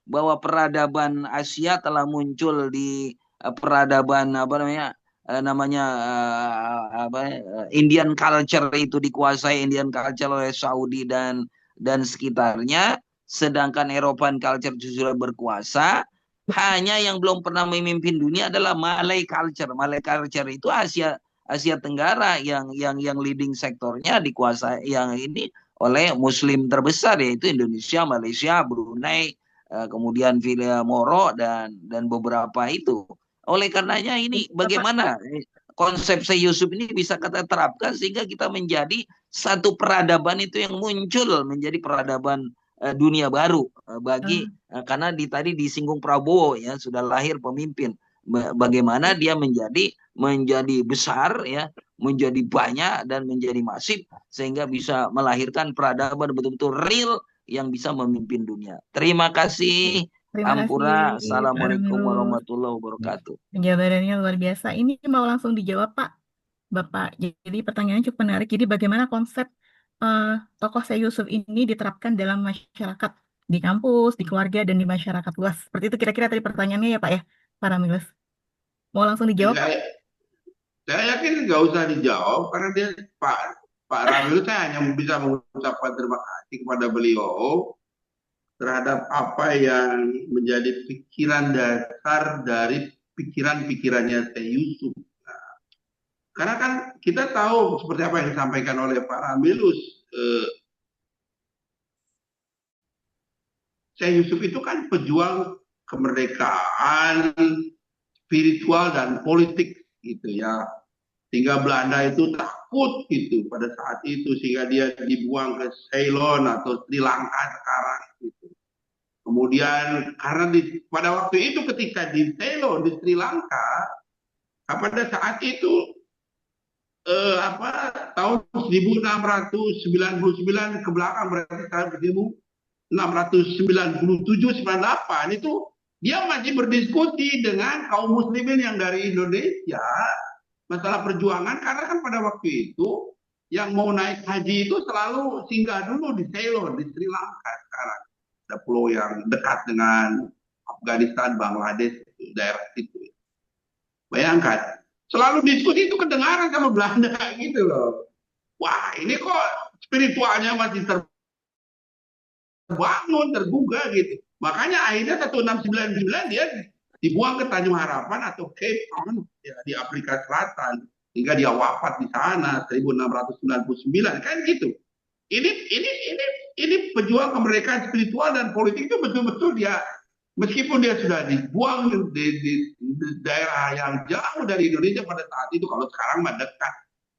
bahwa peradaban Asia telah muncul di peradaban Indian culture, itu dikuasai Indian culture oleh Saudi dan sekitarnya, sedangkan European culture sudah berkuasa. Hanya yang belum pernah memimpin dunia adalah Malay culture. Malay culture itu Asia Tenggara yang leading sektornya dikuasai yang ini oleh Muslim terbesar, yaitu Indonesia, Malaysia, Brunei, kemudian Moro dan beberapa itu. Oleh karenanya ini bagaimana konsep Syekh Yusuf ini bisa kita terapkan sehingga kita menjadi satu peradaban itu yang muncul menjadi peradaban dunia baru bagi karena tadi disinggung Prabowo ya, sudah lahir pemimpin. Bagaimana dia menjadi besar ya, menjadi banyak dan menjadi masif sehingga bisa melahirkan peradaban betul-betul real yang bisa memimpin dunia. Terima kasih. Ampura. Assalamualaikum warahmatullahi wabarakatuh. Penjabarannya luar biasa. Ini mau langsung dijawab Pak, Bapak. Jadi pertanyaannya cukup menarik. Jadi bagaimana konsep tokoh Syekh Yusuf ini diterapkan dalam masyarakat, di kampus, di keluarga, dan di masyarakat luas? Seperti itu kira-kira tadi pertanyaannya ya Pak ya, Pak Ramiles. Mau langsung dijawab? Saya yakin nggak usah dijawab karena dia Pak Ramiles, saya hanya bisa mengucapkan terima kasih kepada beliau terhadap apa yang menjadi pikiran dasar dari pikiran-pikirannya Syekh Yusuf. Nah, karena kan kita tahu seperti apa yang disampaikan oleh Pak Ramilus, Syekh Yusuf itu kan pejuang kemerdekaan spiritual dan politik gitu ya. Sehingga Belanda itu takut gitu pada saat itu, sehingga dia dibuang ke Ceylon atau Sri Lanka sekarang gitu. Kemudian karena pada waktu itu ketika di Ceylon di Sri Lanka, pada saat itu tahun 1699 ke belakang, berarti tahun 1697 98 itu dia masih berdiskusi dengan kaum muslimin yang dari Indonesia masalah perjuangan, karena kan pada waktu itu yang mau naik haji itu selalu singgah dulu di Ceylon, di Sri Lanka sekarang. Ada pulau yang dekat dengan Afghanistan, Bangladesh, daerah itu. Bayangkan, selalu diskusi itu kedengaran sama Belanda gitu loh. Wah, ini kok spiritualnya masih terbangun, tergugah gitu. Makanya akhirnya 1699 dia dibuang ke Tanjung Harapan atau Cape Town ya, di Afrika Selatan, hingga dia wafat di sana 1699 kan gitu. Ini pejuang kemerdekaan spiritual dan politik itu betul-betul dia, meskipun dia sudah dibuang di daerah yang jauh dari Indonesia pada saat itu, kalau sekarang mah dekat,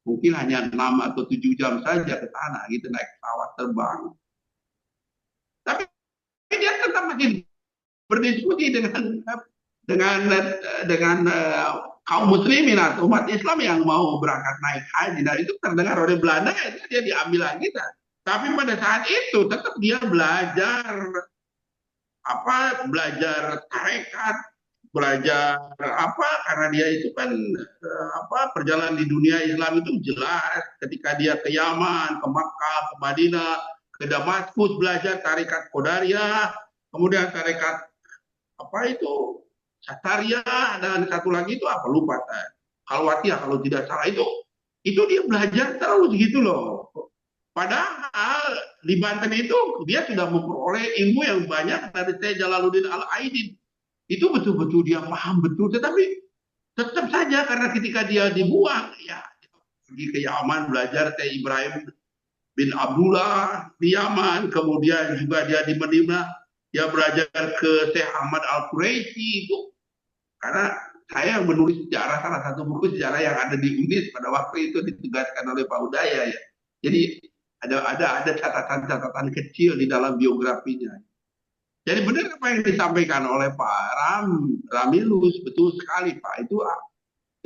mungkin hanya 6 atau 7 jam saja ke sana gitu, naik pesawat terbang. Tapi dia tetap masih berdiskusi dengan kaum muslimin atau umat Islam yang mau berangkat naik haji. Nah, itu terdengar oleh Belanda, itu dia diambil lagi. Tapi pada saat itu tetap dia belajar tarekat, belajar karena dia itu kan perjalanan di dunia Islam itu jelas ketika dia ke Yaman, ke Makkah, ke Madinah, ke Damaskus, belajar tarekat Qadariyah, kemudian tarekat Satariyah, dan satu lagi itu lupa, Khalwatiyah kalau tidak salah, itu dia belajar terus gitu loh. Padahal di Banten itu dia sudah memperoleh ilmu yang banyak dari Syekh Jalaluddin Al-Aidin. Itu betul-betul dia paham betul, tetapi tetap saja karena ketika dia dibuang, ya pergi ke Yaman belajar Syekh Ibrahim bin Abdullah di Yaman, kemudian juga dia di Madinah, dia belajar ke Syekh Ahmad Al-Quraisy itu. Karena saya menulis sejarah, salah satu buku sejarah yang ada di UNIS pada waktu itu ditugaskan oleh Pak Udaya ya. Jadi ada catatan-catatan kecil di dalam biografinya. Jadi benar apa yang disampaikan oleh Pak Ramilus, betul sekali Pak. Itu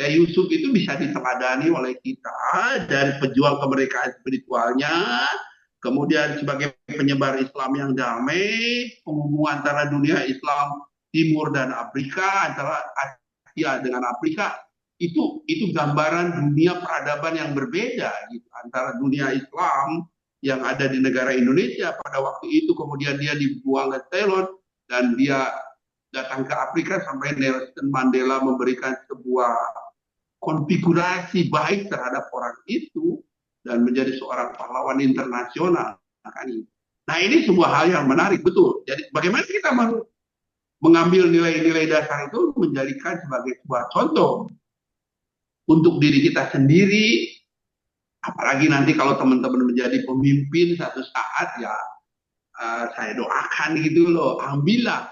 Syekh Yusuf itu bisa diteladani oleh kita dari pejuang kemerdekaan spiritualnya, kemudian sebagai penyebar Islam yang damai, penghubung antara dunia Islam Timur dan Afrika, antara Asia dengan Afrika, itu gambaran dunia peradaban yang berbeda gitu, antara dunia Islam yang ada di negara Indonesia pada waktu itu, kemudian dia dibuang ke Ceylon dan dia datang ke Afrika sampai Nelson Mandela memberikan sebuah konfigurasi baik terhadap orang itu dan menjadi seorang pahlawan internasional. Nah, ini sebuah hal yang menarik, betul. Jadi bagaimana kita mengambil nilai-nilai dasar itu menjadikan sebagai sebuah contoh untuk diri kita sendiri, apalagi nanti kalau teman-teman menjadi pemimpin satu saat ya, saya doakan gitu loh, ambillah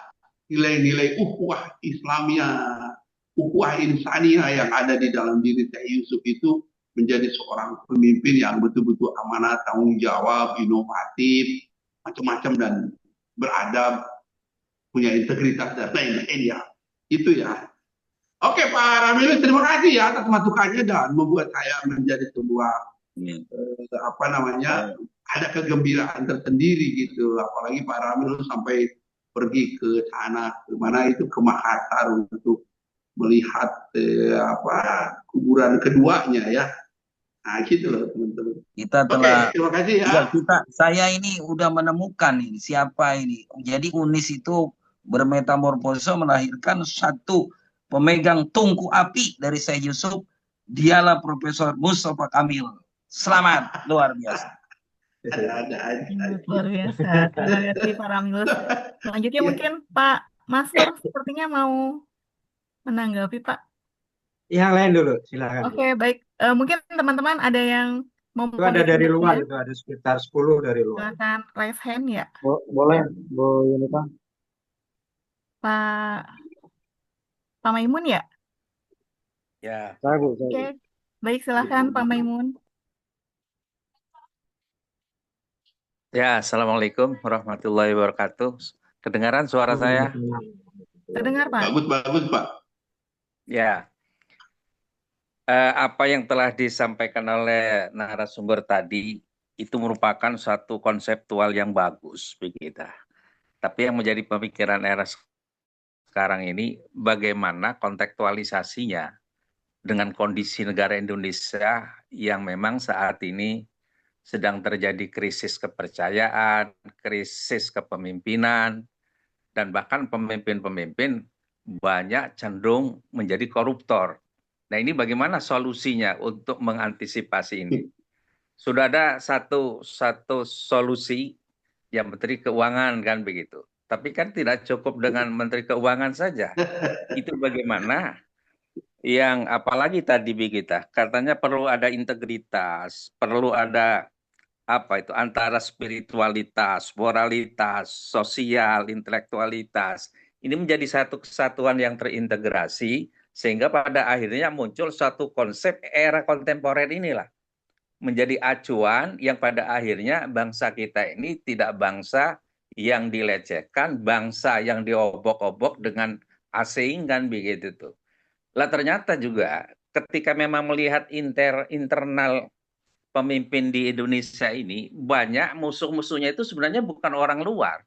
nilai-nilai ukhuwah Islamiyah, ukhuwah insaniyah yang ada di dalam diri Syekh Yusuf itu, menjadi seorang pemimpin yang betul-betul amanah, tanggung jawab, inovatif, macam-macam, dan beradab, punya integritas dan lain-lain ya. Itu ya. Oke Pak Ramilus, terima kasih ya atas masukannya dan membuat saya menjadi sebuah ada kegembiraan tersendiri gitu. Apalagi Pak Ramilus sampai pergi ke sana, ke mana itu, ke Makassar untuk melihat kuburan keduanya ya. Nah gitu loh teman-teman. Kita telah, terima kasih ya. Saya ini udah menemukan ini siapa ini. Jadi UNIS itu bermetamorfosa melahirkan satu pemegang tungku api dari Syekh Yusuf. Dialah Profesor Mustafa Kamil. Selamat, luar biasa. Luar biasa. Terima kasih Pak Ramilus. Selanjutnya mungkin Pak Masrur sepertinya mau menanggapi, Pak? Yang lain dulu, silakan. Oke, baik. Mungkin teman-teman ada yang mau Itu ada dari luar, bertanya? itu ada sekitar 10 dari luar. Silakan raise hand ya, Boleh, Bu Yunita? Pak Maimun ya? Ya, Saya, Bu. Oke, baik, silakan Pak Maimun. ya, Assalamualaikum warahmatullahi wabarakatuh. Kedengaran suara saya? Terdengar, Pak? Bagus, Pak. Ya, apa yang telah disampaikan oleh narasumber tadi itu merupakan satu konseptual yang bagus begitu. Tapi yang menjadi pemikiran era sekarang ini bagaimana kontekstualisasinya dengan kondisi negara Indonesia yang memang saat ini sedang terjadi krisis kepercayaan, krisis kepemimpinan, dan bahkan pemimpin-pemimpin banyak cenderung menjadi koruptor. Nah, ini bagaimana solusinya untuk mengantisipasi ini? Sudah ada satu solusi, yang Menteri Keuangan kan begitu. Tapi kan tidak cukup dengan Menteri Keuangan saja. Itu bagaimana yang apalagi tadi kita katanya perlu ada integritas, perlu ada apa itu antara spiritualitas, moralitas, sosial, intelektualitas. Ini menjadi satu kesatuan yang terintegrasi sehingga pada akhirnya muncul satu konsep era kontemporer inilah menjadi acuan yang pada akhirnya bangsa kita ini tidak bangsa yang dilecehkan, bangsa yang diobok-obok dengan asing kan begitu tuh. Lah ternyata juga ketika memang melihat internal pemimpin di Indonesia ini, banyak musuh-musuhnya itu sebenarnya bukan orang luar.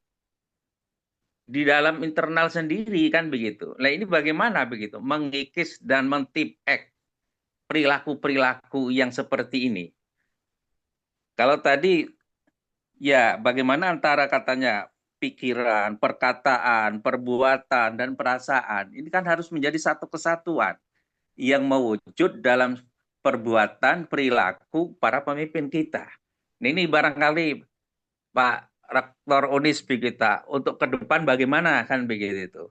Di dalam internal sendiri kan begitu. Nah ini bagaimana begitu? Mengikis dan mentipek perilaku-perilaku yang seperti ini. Kalau tadi, ya bagaimana antara katanya pikiran, perkataan, perbuatan, dan perasaan. Ini kan harus menjadi satu kesatuan yang mewujud dalam perbuatan, perilaku para pemimpin kita. Ini barangkali Pak Rektor Unisbi kita untuk ke depan bagaimana kan begitu itu.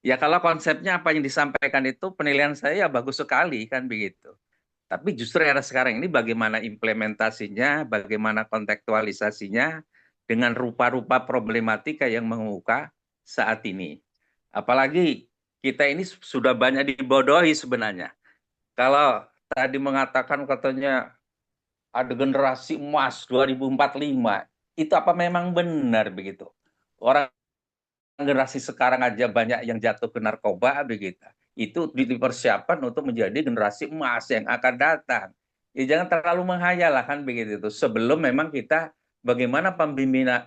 Ya kalau konsepnya apa yang disampaikan itu penilaian saya ya bagus sekali kan begitu. Tapi justru era sekarang ini bagaimana implementasinya, bagaimana kontekstualisasinya dengan rupa-rupa problematika yang mengemuka saat ini. Apalagi kita ini sudah banyak dibodohi sebenarnya. Kalau tadi mengatakan katanya ada generasi emas 2045, itu apa memang benar begitu? Orang generasi sekarang aja banyak yang jatuh ke narkoba begitu. Itu dipersiapkan untuk menjadi generasi emas yang akan datang. Ya, jangan terlalu menghayal lah kan begitu itu. Sebelum memang kita bagaimana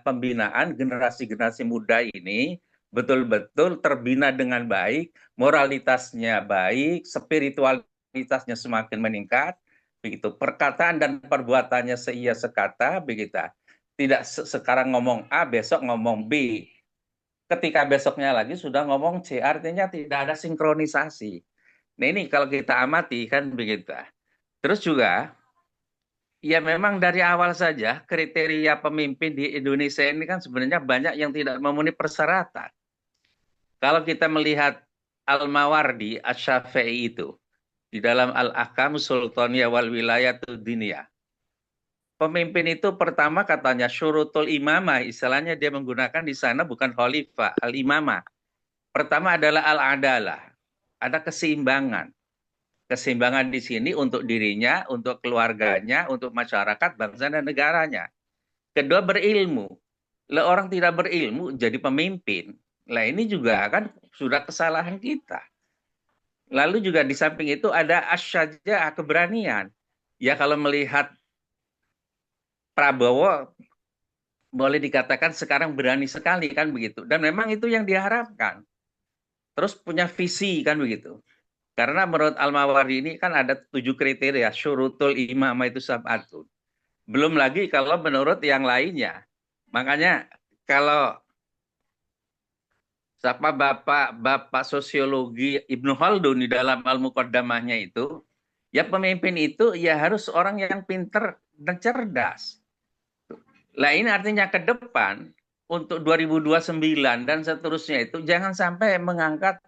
pembinaan generasi-generasi muda ini betul-betul terbina dengan baik, moralitasnya baik, spiritualitasnya semakin meningkat, begitu. Perkataan dan perbuatannya seia sekata begitu. Tidak sekarang ngomong A, besok ngomong B. Ketika besoknya lagi sudah ngomong C, artinya tidak ada sinkronisasi. Nah ini kalau kita amati kan begitu. Terus juga, ya memang dari awal saja kriteria pemimpin di Indonesia ini kan sebenarnya banyak yang tidak memenuhi persyaratan. Kalau kita melihat Al-Mawardi Asy-Syafi'i itu, di dalam Al-Ahkam Sultaniyah wal Wilayatud Diniyah, pemimpin itu pertama katanya syurutul imamah, istilahnya dia menggunakan di sana bukan khalifah, al-imamah. Pertama adalah al-adalah, ada keseimbangan. Keseimbangan di sini untuk dirinya, untuk keluarganya, untuk masyarakat, bangsa dan negaranya. Kedua berilmu. Lah orang tidak berilmu jadi pemimpin. Lah ini juga kan sudah kesalahan kita. Lalu juga di samping itu ada asyaja'ah, keberanian. Ya kalau melihat Prabowo boleh dikatakan sekarang berani sekali kan begitu. Dan memang itu yang diharapkan. Terus punya visi kan begitu. Karena menurut Al-Mawardi ini kan ada 7 kriteria. Syurutul imamah itu sab'atun. Belum lagi kalau menurut yang lainnya. Makanya kalau siapa Bapak sosiologi Ibnu Khaldun di dalam Al-Muqaddamahnya itu, ya pemimpin itu ya harus orang yang pinter dan cerdas. Lah ini artinya ke depan untuk 2029 dan seterusnya itu jangan sampai mengangkat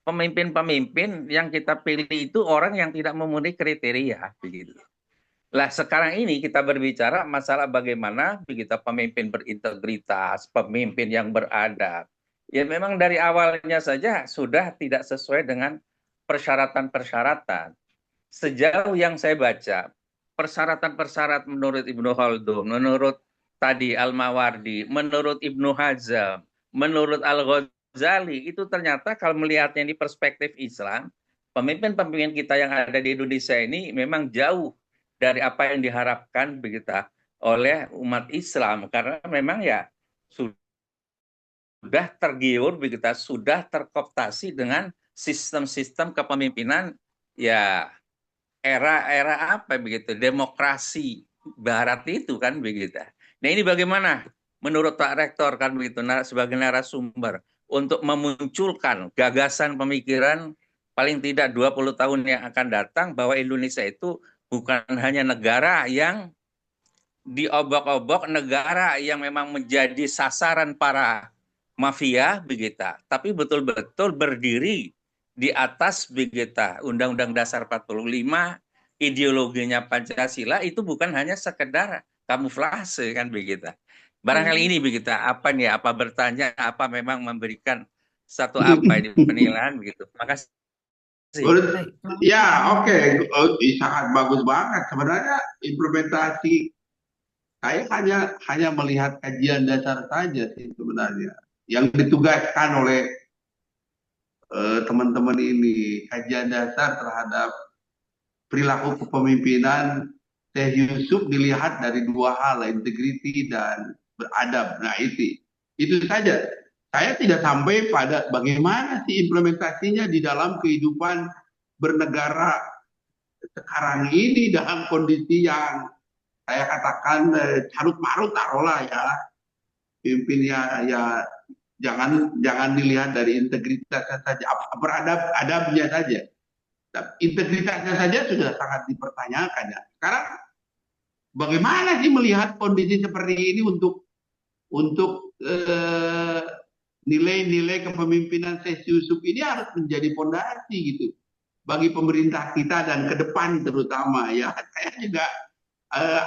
pemimpin-pemimpin yang kita pilih itu orang yang tidak memenuhi kriteria, begitu. Lah sekarang ini kita berbicara masalah bagaimana kita pemimpin berintegritas, pemimpin yang beradab. Ya memang dari awalnya saja sudah tidak sesuai dengan persyaratan-persyaratan. Sejauh yang saya baca, persyaratan-persyaratan menurut Ibnu Khaldun, menurut tadi Al-Mawardi, menurut Ibnu Hazm, menurut Al-Ghazali, itu ternyata kalau melihatnya di perspektif Islam, pemimpin-pemimpin kita yang ada di Indonesia ini memang jauh dari apa yang diharapkan begitu oleh umat Islam, karena memang ya sudah tergiur begitu, sudah terkooptasi dengan sistem-sistem kepemimpinan ya era apa begitu, demokrasi barat itu kan begitu. Nah ini bagaimana menurut Pak Rektor kan begitu sebagai narasumber untuk memunculkan gagasan pemikiran paling tidak 20 tahun yang akan datang bahwa Indonesia itu bukan hanya negara yang diobok-obok, negara yang memang menjadi sasaran para mafia begitu, tapi betul-betul berdiri di atas begitu Undang-Undang Dasar 45, ideologinya Pancasila itu bukan hanya sekedar kamuflase kan begitu. Barangkali ini begitu apa nih, apa bertanya, apa memang memberikan satu apa ini penilaian begitu. Makasih. Ya, oke. Sangat bagus banget. Sebenarnya implementasi saya hanya melihat kajian dasar saja sih sebenarnya. Yang ditugaskan oleh teman-teman ini, kajian dasar terhadap perilaku kepemimpinan Syekh Yusuf dilihat dari dua hal, integriti dan beradab. Nah itu saja. Saya tidak sampai pada bagaimana sih implementasinya di dalam kehidupan bernegara sekarang ini dalam kondisi yang saya katakan carut marut taruhlah ya, pimpinnya ya jangan dilihat dari integritasnya saja, beradabnya saja. Integritasnya saja sudah sangat dipertanyakan ya. Sekarang bagaimana sih melihat kondisi seperti ini untuk nilai-nilai kepemimpinan Syekh Yusuf ini harus menjadi fondasi gitu bagi pemerintah kita dan ke depan terutama ya. Saya juga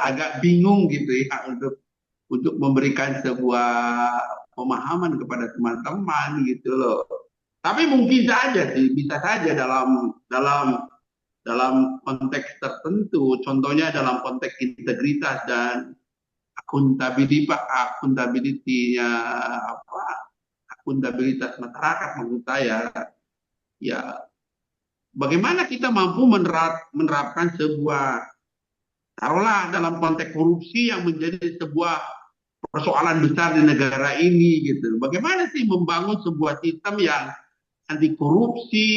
agak bingung gitu ya untuk memberikan sebuah pemahaman kepada teman-teman gitu loh. Tapi mungkin saja sih, bisa saja dalam konteks tertentu, contohnya dalam konteks integritas dan akuntabilitas masyarakat maksud saya, ya bagaimana kita mampu menerapkan sebuah, taruhlah dalam konteks korupsi yang menjadi sebuah persoalan besar di negara ini gitu. Bagaimana sih membangun sebuah sistem yang anti korupsi,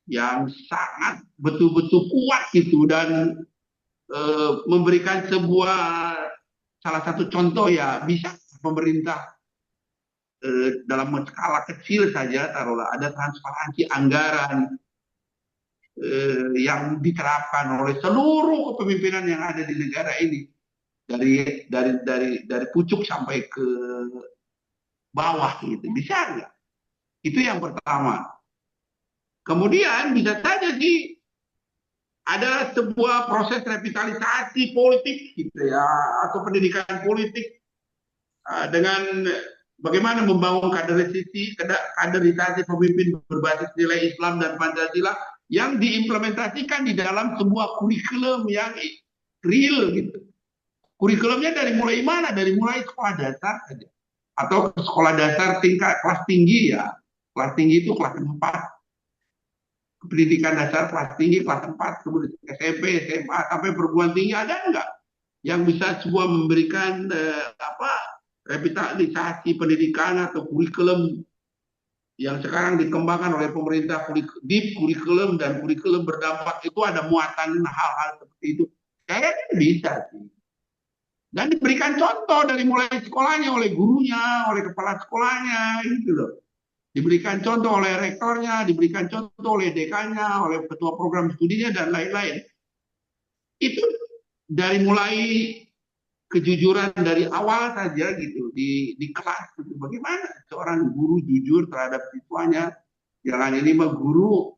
yang sangat betul-betul kuat gitu dan memberikan sebuah salah satu contoh ya, bisa pemerintah dalam skala kecil saja taruhlah ada transparansi anggaran yang diterapkan oleh seluruh kepemimpinan yang ada di negara ini dari pucuk sampai ke bawah gitu, bisa nggak? Itu yang pertama. Kemudian bisa saja sih ada sebuah proses revitalisasi politik gitu ya, atau pendidikan politik dengan bagaimana membangun kaderisasi pemimpin berbasis nilai Islam dan Pancasila yang diimplementasikan di dalam sebuah kurikulum yang real gitu. Kurikulumnya dari mulai mana? Dari mulai sekolah dasar saja. Atau sekolah dasar tingkat kelas tinggi ya. Kelas tinggi itu kelas 4. Pendidikan dasar kelas tinggi kelas 4, kemudian SMP, SMA sampai perguruan tinggi ada enggak yang bisa sebuah memberikan revitalisasi pendidikan atau kurikulum yang sekarang dikembangkan oleh pemerintah, deep kurikulum dan kurikulum berdampak itu ada muatan hal-hal seperti itu. Kayaknya bisa sih. Dan diberikan contoh dari mulai sekolahnya, oleh gurunya, oleh kepala sekolahnya gitu loh. Diberikan contoh oleh rektornya, diberikan contoh oleh dekannya, oleh ketua program studinya dan lain-lain. Itu dari mulai kejujuran dari awal saja gitu di kelas gitu. Bagaimana seorang guru jujur terhadap siswanya, Jangan ini mah guru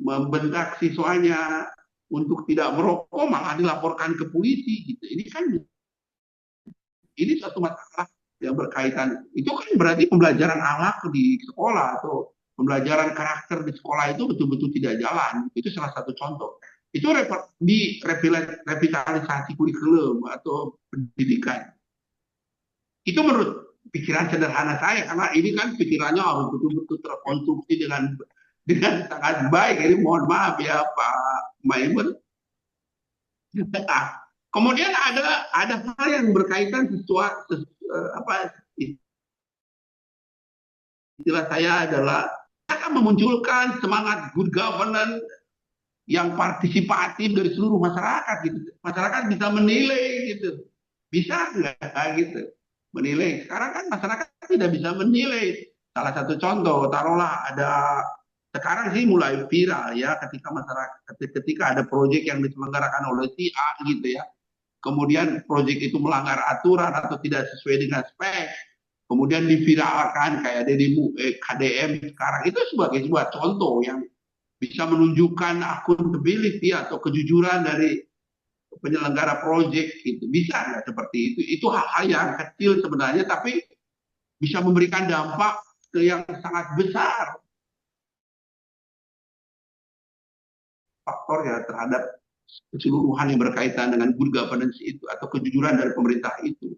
membentak siswanya untuk tidak merokok malah dilaporkan ke polisi gitu. Ini satu masalah yang berkaitan, itu kan berarti pembelajaran akhlak di sekolah atau pembelajaran karakter di sekolah itu betul-betul tidak jalan. Itu salah satu contoh. Itu di revitalisasi kurikulum atau pendidikan. Itu menurut pikiran sederhana saya, karena ini kan pikirannya harus betul-betul terkonstruksi dengan sangat baik. Jadi mohon maaf ya Pak Maimun. Kemudian ada hal yang berkaitan apa istilah saya adalah akan memunculkan semangat good governance yang partisipatif dari seluruh masyarakat gitu. Masyarakat bisa menilai gitu. Bisa nggak gitu menilai. Sekarang kan masyarakat tidak bisa menilai. Salah satu contoh, taruhlah sekarang sih mulai viral ya ketika ada proyek yang diselenggarakan oleh si A gitu ya. Kemudian proyek itu melanggar aturan atau tidak sesuai dengan spek, kemudian diviralkan kayak KDM sekarang. Itu sebagai sebuah contoh yang bisa menunjukkan accountability atau kejujuran dari penyelenggara proyek gitu. Bisa nggak seperti itu? Itu hal-hal yang kecil sebenarnya, tapi bisa memberikan dampak yang sangat besar faktor ya terhadap keseluruhan yang berkaitan dengan good governance itu atau kejujuran dari pemerintah itu.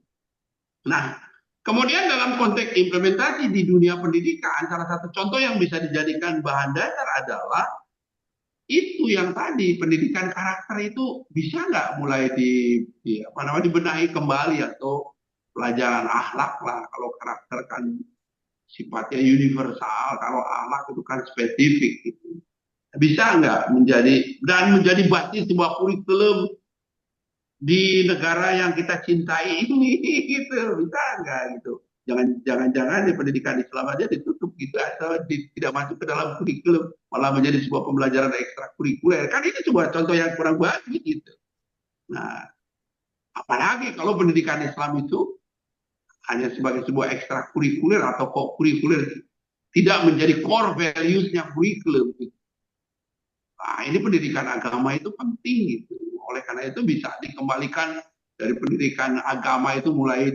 Nah, kemudian dalam konteks implementasi di dunia pendidikan, salah satu contoh yang bisa dijadikan bahan dasar adalah itu yang tadi, pendidikan karakter itu bisa nggak mulai dibenahi kembali, atau pelajaran akhlak lah. Kalau karakter kan sifatnya universal, kalau akhlak itu kan spesifik gitu. Bisa nggak menjadi basis sebuah kurikulum di negara yang kita cintai ini gitu? Bisa nggak gitu? Jangan-jangan di pendidikan Islam aja ditutup gitu atau tidak masuk ke dalam kurikulum, malah menjadi sebuah pembelajaran ekstrakurikuler. Kan ini sebuah contoh yang kurang baik gitu. Nah, apalagi kalau pendidikan Islam itu hanya sebagai sebuah ekstrakurikuler atau co-kurikuler, tidak menjadi core values-nya kurikulum gitu. Nah, ini pendidikan agama itu penting gitu. Oleh karena itu bisa dikembalikan dari pendidikan agama itu mulai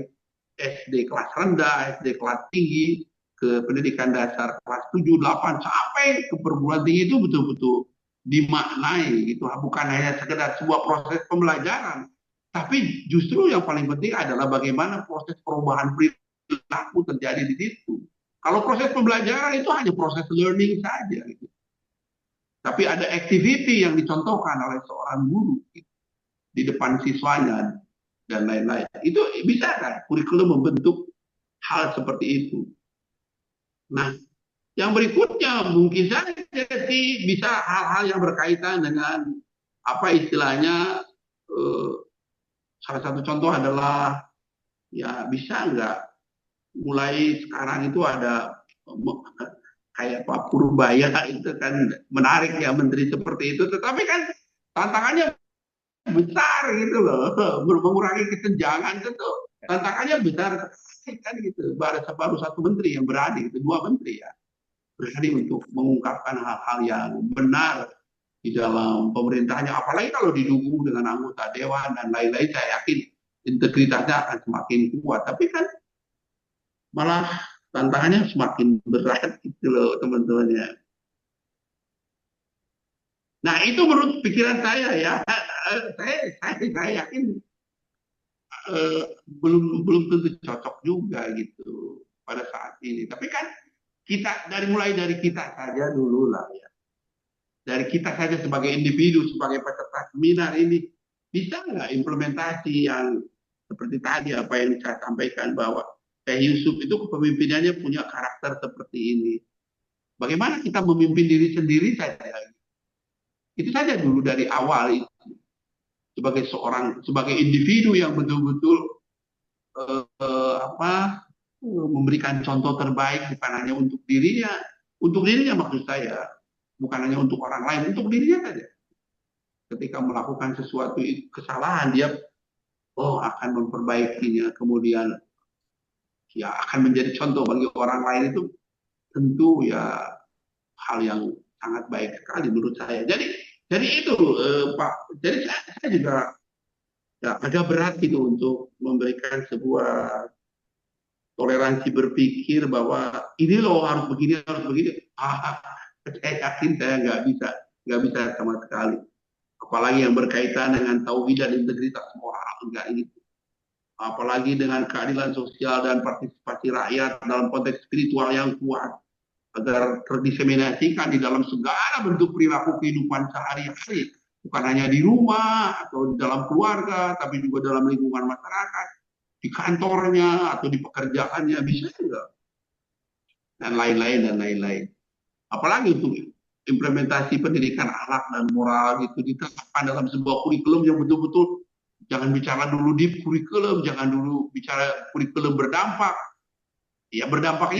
SD kelas rendah, SD kelas tinggi, ke pendidikan dasar kelas 7, 8 sampai ke perguruan tinggi itu betul-betul dimaknai gitu. Bukan hanya sekedar sebuah proses pembelajaran, tapi justru yang paling penting adalah bagaimana proses perubahan perilaku terjadi di situ. Kalau proses pembelajaran itu hanya proses learning saja gitu. Tapi ada activity yang dicontohkan oleh seorang guru gitu, di depan siswanya dan lain-lain. Itu bisa kan kurikulum membentuk hal seperti itu. Nah, yang berikutnya mungkin saja sih bisa hal-hal yang berkaitan dengan apa istilahnya, salah satu contoh adalah ya bisa nggak mulai sekarang itu ada kayak Pak Purbaya itu kan menarik ya menteri seperti itu, tetapi kan tantangannya besar gitu loh, mengurangi kesenjangan itu tantangannya besar kan gitu. Baru satu menteri yang berani, itu 2 menteri ya berani untuk mengungkapkan hal-hal yang benar di dalam pemerintahnya, apalagi kalau didukung dengan anggota dewan dan lain-lain. Saya yakin integritasnya akan semakin kuat, tapi kan malah tantangannya semakin berat gitu loh teman-temannya. Nah, itu menurut pikiran saya ya. Saya yakin belum tentu cocok juga gitu pada saat ini. Tapi kan mulai dari kita saja dulu lah ya. Dari kita saja sebagai individu, sebagai peserta seminar ini, bisa nggak implementasi yang seperti tadi apa yang saya sampaikan, bahwa Syekh Yusuf itu kepemimpinannya punya karakter seperti ini. Bagaimana kita memimpin diri sendiri saja. Itu saja dulu dari awal itu. Sebagai individu yang betul-betul memberikan contoh terbaik, bukan hanya untuk dirinya maksud saya, bukan hanya untuk orang lain, untuk dirinya saja. Ketika melakukan sesuatu kesalahan, dia akan memperbaikinya, kemudian ya akan menjadi contoh bagi orang lain. Itu tentu ya hal yang sangat baik sekali menurut saya. Jadi itu Pak. Jadi saya juga ya, agak berat gitu untuk memberikan sebuah toleransi berpikir bahwa ini loh harus begini harus begini. Saya yakin saya nggak bisa sama sekali. Apalagi yang berkaitan dengan tauhid dan integritas moral enggak ini. Apalagi dengan keadilan sosial dan partisipasi rakyat dalam konteks spiritual yang kuat agar terdiseminasikan di dalam segala bentuk perilaku kehidupan sehari-hari, bukan hanya di rumah atau di dalam keluarga, tapi juga dalam lingkungan masyarakat, di kantornya atau di pekerjaannya, bisa juga, dan lain-lain. Apalagi untuk implementasi pendidikan akhlak dan moral itu ditetapkan dalam sebuah kurikulum yang betul-betul jangan bicara dulu di kurikulum, jangan dulu bicara kurikulum berdampak. Ya berdampak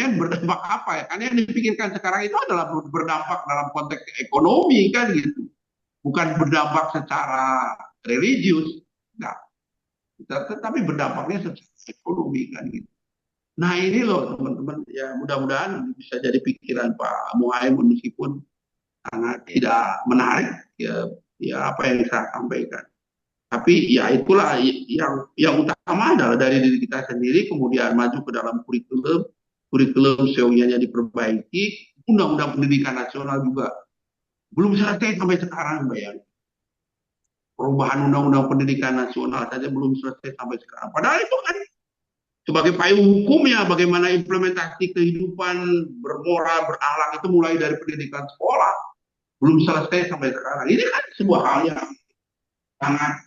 apa ya? Karena yang dipikirkan sekarang itu adalah berdampak dalam konteks ekonomi kan gitu. Bukan berdampak secara religius. Nah, tetapi berdampaknya secara ekonomi kan gitu. Nah ini loh teman-teman, ya mudah-mudahan bisa jadi pikiran Pak Muhaimin meskipun sangat tidak menarik ya apa yang saya sampaikan. Tapi ya itulah yang utama adalah dari diri kita sendiri, kemudian maju ke dalam kurikulum seyogianya diperbaiki, undang-undang pendidikan nasional juga belum selesai sampai sekarang, bayang. Perubahan undang-undang pendidikan nasional saja belum selesai sampai sekarang. Padahal itu kan sebagai payung hukumnya, bagaimana implementasi kehidupan bermoral, berakhlak itu mulai dari pendidikan sekolah, belum selesai sampai sekarang. Ini kan sebuah hal yang sangat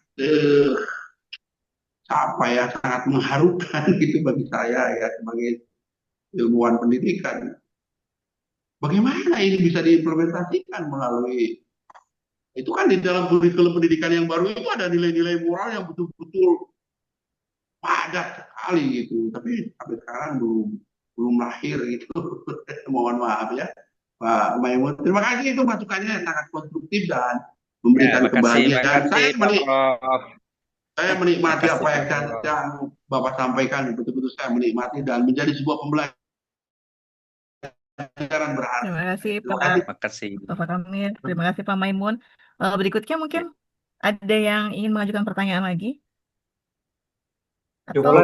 sangat mengharukan gitu bagi saya ya sebagai ilmuwan pendidikan. Bagaimana ini bisa diimplementasikan melalui itu kan di dalam kurikulum pendidikan yang baru itu ada nilai-nilai moral yang betul-betul padat sekali gitu. Tapi sampai sekarang belum lahir gitu. Mohon maaf ya Pak Maimun. Terima kasih, itu masukannya sangat konstruktif dan memberikan kebahagiaan. Saya menikmati apa yang Bapak sampaikan, betul-betul saya menikmati dan menjadi sebuah pembelajaran berharga. Terima kasih Terima Pak Kamil. Terima kasih Pak Maimun. Berikutnya mungkin ada yang ingin mengajukan pertanyaan lagi? Cukup,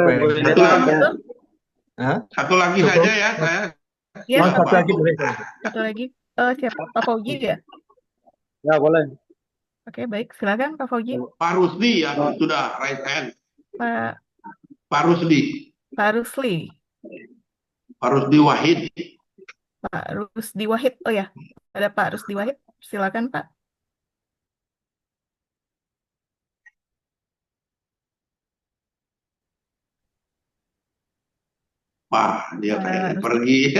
Satu lagi saja ya saya. Ya, satu lagi boleh. Satu lagi. Siapa? Pak Fauji ya? Ya boleh. Oke, baik. Silakan Pak Fauji. Pak Rusdi ya sudah right hand. Pak Rusdi. Pak Rusli. Pak Rusdi Wahid. Pak Rusdi Wahid. Oh ya, ada Pak Rusdi Wahid. Silakan Pak. Wah, dia kayak pergi.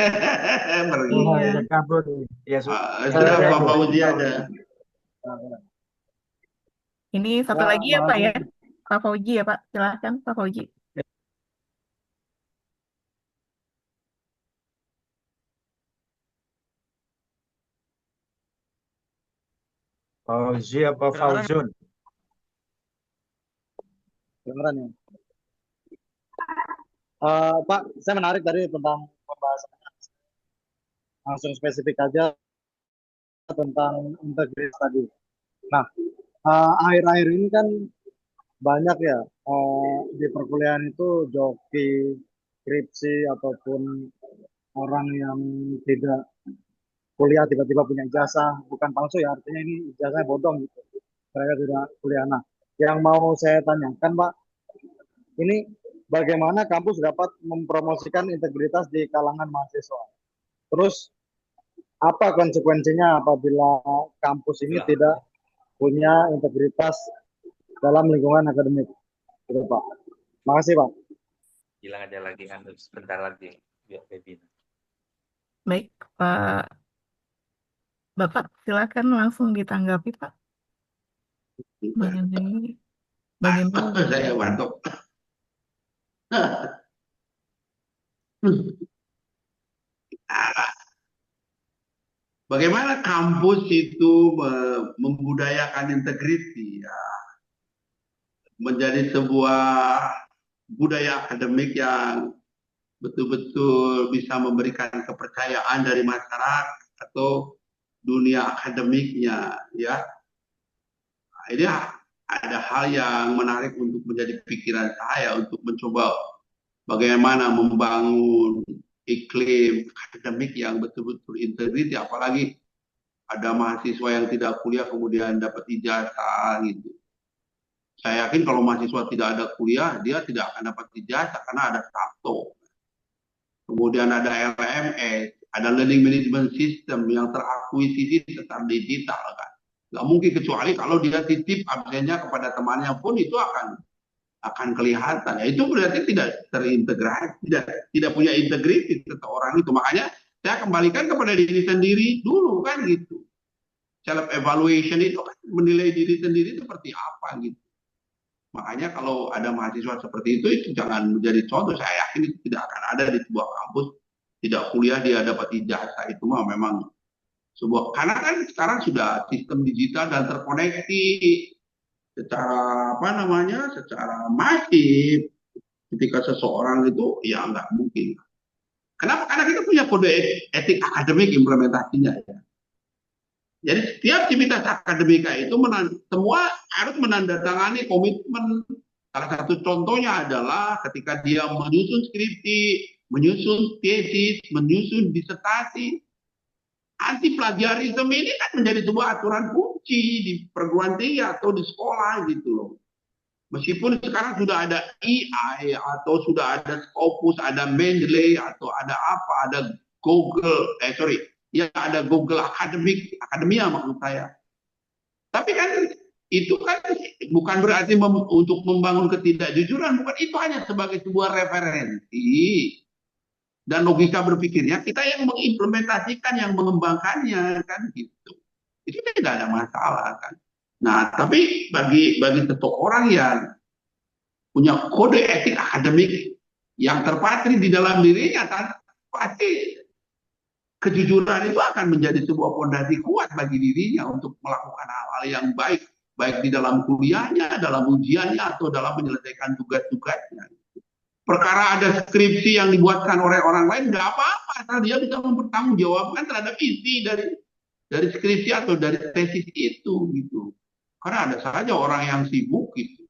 Pergi. Kabur. Ya sudah Pak Fauji aja. Ini satu lagi ya Pak ya. Pak Fauji ya Pak. Silakan Pak Fauji. Fauzi apa Fauzun? Kedengeran ya. Pak, saya menarik tadi tentang pembahasannya. Langsung spesifik aja tentang integritas tadi. Nah, akhir-akhir ini kan banyak ya di perkuliahan itu joki, skripsi ataupun orang yang tidak kuliah tiba-tiba punya ijazah, bukan palsu ya, artinya ini ijazahnya bodong gitu. Mereka tidak kuliah. Nah, yang mau saya tanyakan Pak, ini bagaimana kampus dapat mempromosikan integritas di kalangan mahasiswa? Terus apa konsekuensinya apabila kampus ini tidak punya integritas dalam lingkungan akademik? Gitu Pak. Makasih Pak. Bilang aja lagi sebentar lagi biar webinar. Baik, Pak. Bapak silakan langsung ditanggapi Pak. Bagaimana? Saya batuk. Bagaimana kampus itu membudayakan integritas ya, menjadi sebuah budaya akademik yang betul-betul bisa memberikan kepercayaan dari masyarakat atau dunia akademiknya, ya. Ini ada hal yang menarik untuk menjadi pikiran saya untuk mencoba bagaimana membangun iklim akademik yang betul-betul integritas, apalagi ada mahasiswa yang tidak kuliah kemudian dapat ijazah gitu. Saya yakin kalau mahasiswa tidak ada kuliah, dia tidak akan dapat ijazah karena ada SATO. Kemudian ada LMS, ada Learning Management System yang terakuisisi secara digital kan. Nggak mungkin kecuali kalau dia titip absennya kepada temannya pun itu akan kelihatan. Ya, itu berarti tidak terintegrasi, tidak punya integritas seseorang itu. Makanya saya kembalikan kepada diri sendiri dulu kan gitu. Self evaluation itu kan menilai diri sendiri seperti apa gitu. Makanya kalau ada mahasiswa seperti itu jangan menjadi contoh. Saya yakin itu tidak akan ada di sebuah kampus. Tidak kuliah dia dapat ijazah, itu mah memang sebuah, karena kan sekarang sudah sistem digital dan terkoneksi secara secara masif. Ketika seseorang itu ya nggak mungkin. Kenapa? Karena kita punya kode etik akademik implementasinya ya. Jadi setiap aktivitas akademika itu semua harus menandatangani komitmen. Salah satu contohnya adalah ketika dia menyusun skripsi, menyusun tesis, menyusun disertasi. Anti plagiarisme ini kan menjadi sebuah aturan kunci di perguruan tinggi atau di sekolah gitu loh. Meskipun sekarang sudah ada AI atau sudah ada Scopus, ada Mendeley atau ada apa, ada Google, ya ada Google Akademia maksud saya. Tapi kan itu kan bukan berarti untuk membangun ketidakjujuran, bukan, itu hanya sebagai sebuah referensi dan logika berpikirnya kita yang mengimplementasikan, yang mengembangkannya kan gitu. Itu tidak ada masalah kan. Nah, tapi bagi seseorang yang punya kode etik akademik yang terpatri di dalam dirinya kan pasti kejujuran itu akan menjadi sebuah fondasi kuat bagi dirinya untuk melakukan hal-hal yang baik di dalam kuliahnya, dalam ujiannya, atau dalam menyelesaikan tugas-tugasnya. Perkara ada skripsi yang dibuatkan oleh orang lain, nggak apa-apa, asal dia bisa mempertanggungjawabkan terhadap isi dari skripsi atau dari tesis itu, gitu. Karena ada saja orang yang sibuk, gitu.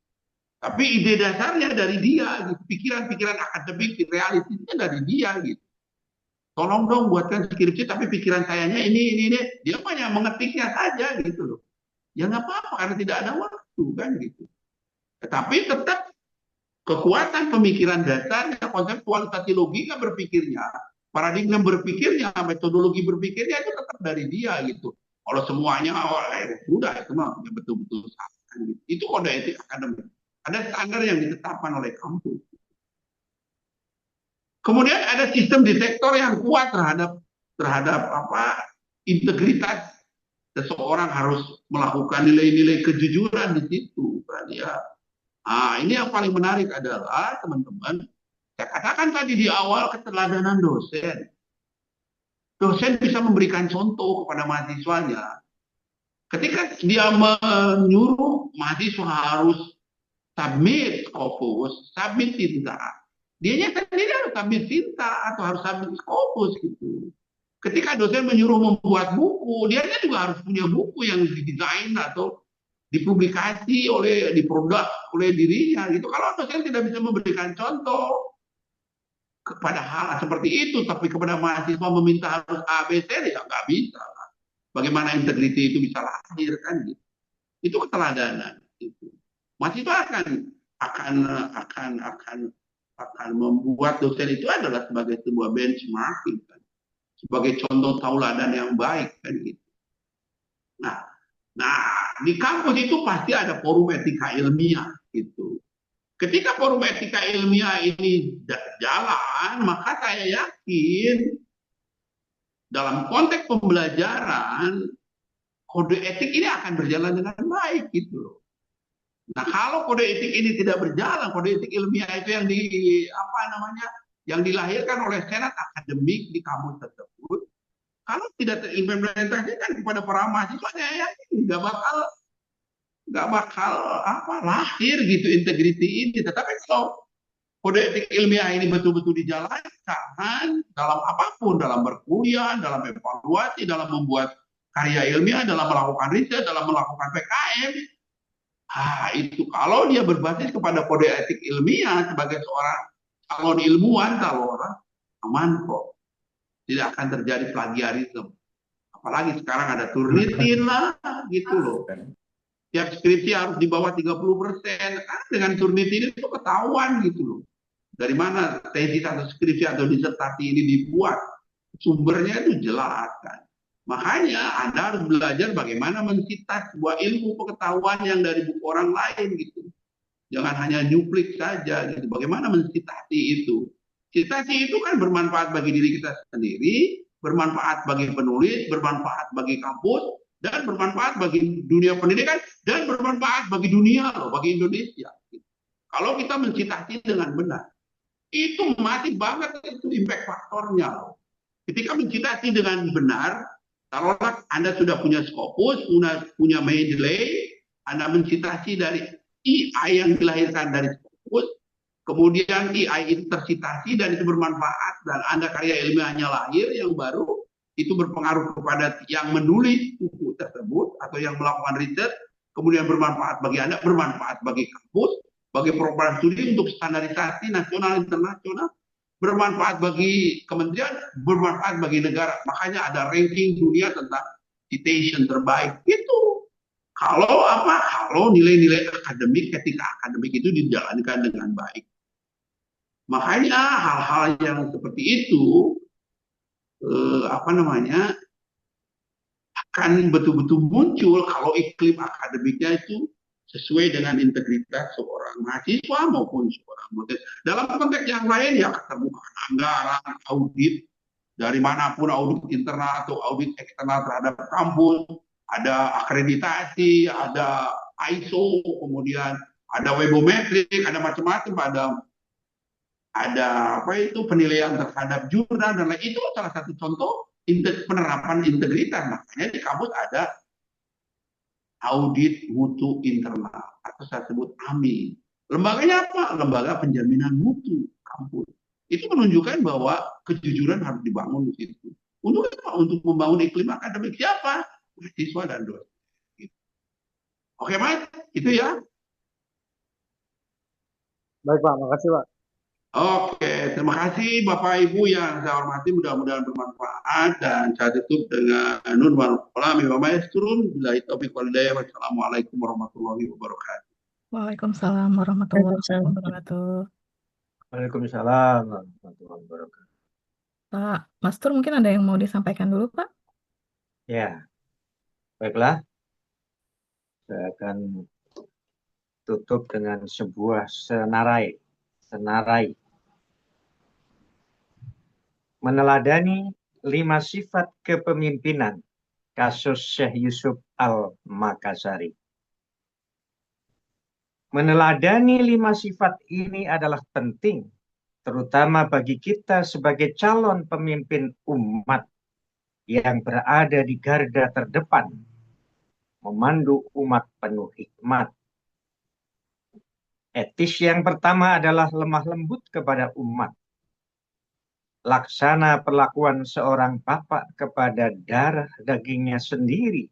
Tapi ide dasarnya dari dia, gitu. Pikiran-pikiran akademik, realistisnya dari dia, gitu. Tolong dong buatkan skripsi, tapi pikiran sayanya ini. Dia hanya mengetiknya saja, gitu loh. Ya nggak apa-apa, karena tidak ada waktu, kan, gitu. Tetapi tetap kekuatan pemikiran dasarnya, konseptualisasi logika berpikirnya, paradigma berpikirnya, metodologi berpikirnya itu tetap dari dia gitu. Kalau semuanya sudah itu mah betul-betul salah. Gitu. Itu kode etik akademik. Ada standar yang ditetapkan oleh kampus. Kemudian ada sistem detektor yang kuat terhadap integritas. Seseorang harus melakukan nilai-nilai kejujuran di situ, kan ya. Ini yang paling menarik adalah teman-teman, saya katakan tadi di awal keteladanan dosen. Dosen bisa memberikan contoh kepada mahasiswanya. Ketika dia menyuruh mahasiswa harus submit Scopus, submit tinta, dianya sendiri harus submit tinta atau harus submit Scopus gitu. Ketika dosen menyuruh membuat buku, dianya juga harus punya buku yang didesain atau dipublikasi diproduk oleh dirinya gitu. Kalau dosen tidak bisa memberikan contoh kepada hal seperti itu, tapi kepada mahasiswa meminta harus ABC, ya nggak bisa. Bagaimana integriti itu bisa lahir kan gitu. Itu keteladanan. Gitu. Mahasiswa akan membuat dosen itu adalah sebagai sebuah benchmarking, kan? Sebagai contoh tauladan yang baik kan gitu. Nah, di kampus itu pasti ada forum etika ilmiah gitu. Ketika forum etika ilmiah ini jalan, maka saya yakin dalam konteks pembelajaran kode etik ini akan berjalan dengan baik gitu. Nah, kalau kode etik ini tidak berjalan, kode etik ilmiah itu yang dilahirkan oleh senat akademik di kampus tersebut, kalau tidak terimplementasikan kepada para mahasiswa, saya yakin nggak bakal lahir gitu integriti ini. Tetapi kode etik ilmiah ini betul-betul dijalankan dalam apapun, dalam berkuliah, dalam evaluasi, dalam membuat karya ilmiah, dalam melakukan riset, dalam melakukan PKM, itu kalau dia berbasis kepada kode etik ilmiah sebagai seorang calon ilmuwan, aman kok. Tidak akan terjadi plagiarisme. Apalagi sekarang ada Turnitin lah, gitu loh. Tiap skripsi harus di bawah 30%. Dengan Turnitin itu ketahuan gitu loh. Dari mana tesis atau skripsi atau disertasi ini dibuat. Sumbernya itu jelas kan. Makanya Anda harus belajar bagaimana mensitas sebuah ilmu pengetahuan yang dari buku orang lain gitu. Jangan hanya nyuplik saja gitu. Bagaimana mensitasi itu. Citasi itu kan bermanfaat bagi diri kita sendiri, bermanfaat bagi penulis, bermanfaat bagi kampus, dan bermanfaat bagi dunia pendidikan, dan bermanfaat bagi dunia loh, bagi Indonesia. Kalau kita mencitasi dengan benar, itu masih banget itu impact faktornya loh. Ketika mencitasi dengan benar, taruhlah Anda sudah punya Scopus, punya Mendeley, Anda mencitasi dari EI yang dilahirkan dari Scopus, kemudian EI itu tersitasi dan itu bermanfaat, dan Anda karya ilmiahnya lahir yang baru, itu berpengaruh kepada yang menulis buku tersebut atau yang melakukan riset, kemudian bermanfaat bagi Anda, bermanfaat bagi kampus, bagi program studi untuk standarisasi nasional internasional, bermanfaat bagi kementerian, bermanfaat bagi negara. Makanya ada ranking dunia tentang citation terbaik. Itu kalau nilai-nilai akademik, ketika akademik itu dijalankan dengan baik. Makanya hal-hal yang seperti itu akan betul-betul muncul kalau iklim akademiknya itu sesuai dengan integritas seorang mahasiswa maupun seorang dosen. Dalam konteks yang lain ya keterbukaan anggaran, audit dari manapun, audit internal atau audit eksternal terhadap kampus, ada akreditasi, ada ISO, kemudian ada webometrik, ada macam-macam, ada penilaian terhadap jurnal dan lain. Itu salah satu contoh penerapan integritas. Makanya di kampus ada audit mutu internal atau saya sebut AMI. Lembaganya apa? Lembaga penjaminan mutu kampus. Itu menunjukkan bahwa kejujuran harus dibangun di situ. Untuk apa? Untuk membangun iklim akademik siapa? Mahasiswa dan dosen. Oke, Mas, itu ya. Baik, Pak. Makasih, Pak. Oke, terima kasih Bapak Ibu yang saya hormati, mudah-mudahan bermanfaat, dan saya tutup dengan nun wal qalami wa ma yasturun. Billahi taufiq wal hidayah. Wassalamualaikum warahmatullahi wabarakatuh. Waalaikumsalam warahmatullahi wabarakatuh. Waalaikumsalam warahmatullahi wabarakatuh. Pak Mastur, mungkin ada yang mau disampaikan dulu, Pak? Ya, baiklah. Saya akan tutup dengan sebuah senarai. Meneladani 5 sifat kepemimpinan kasus Syekh Yusuf Al-Makassari. Meneladani 5 sifat ini adalah penting, terutama bagi kita sebagai calon pemimpin umat yang berada di garda terdepan, memandu umat penuh hikmat. Etis yang pertama adalah lemah lembut kepada umat. Laksana perlakuan seorang bapak kepada darah dagingnya sendiri,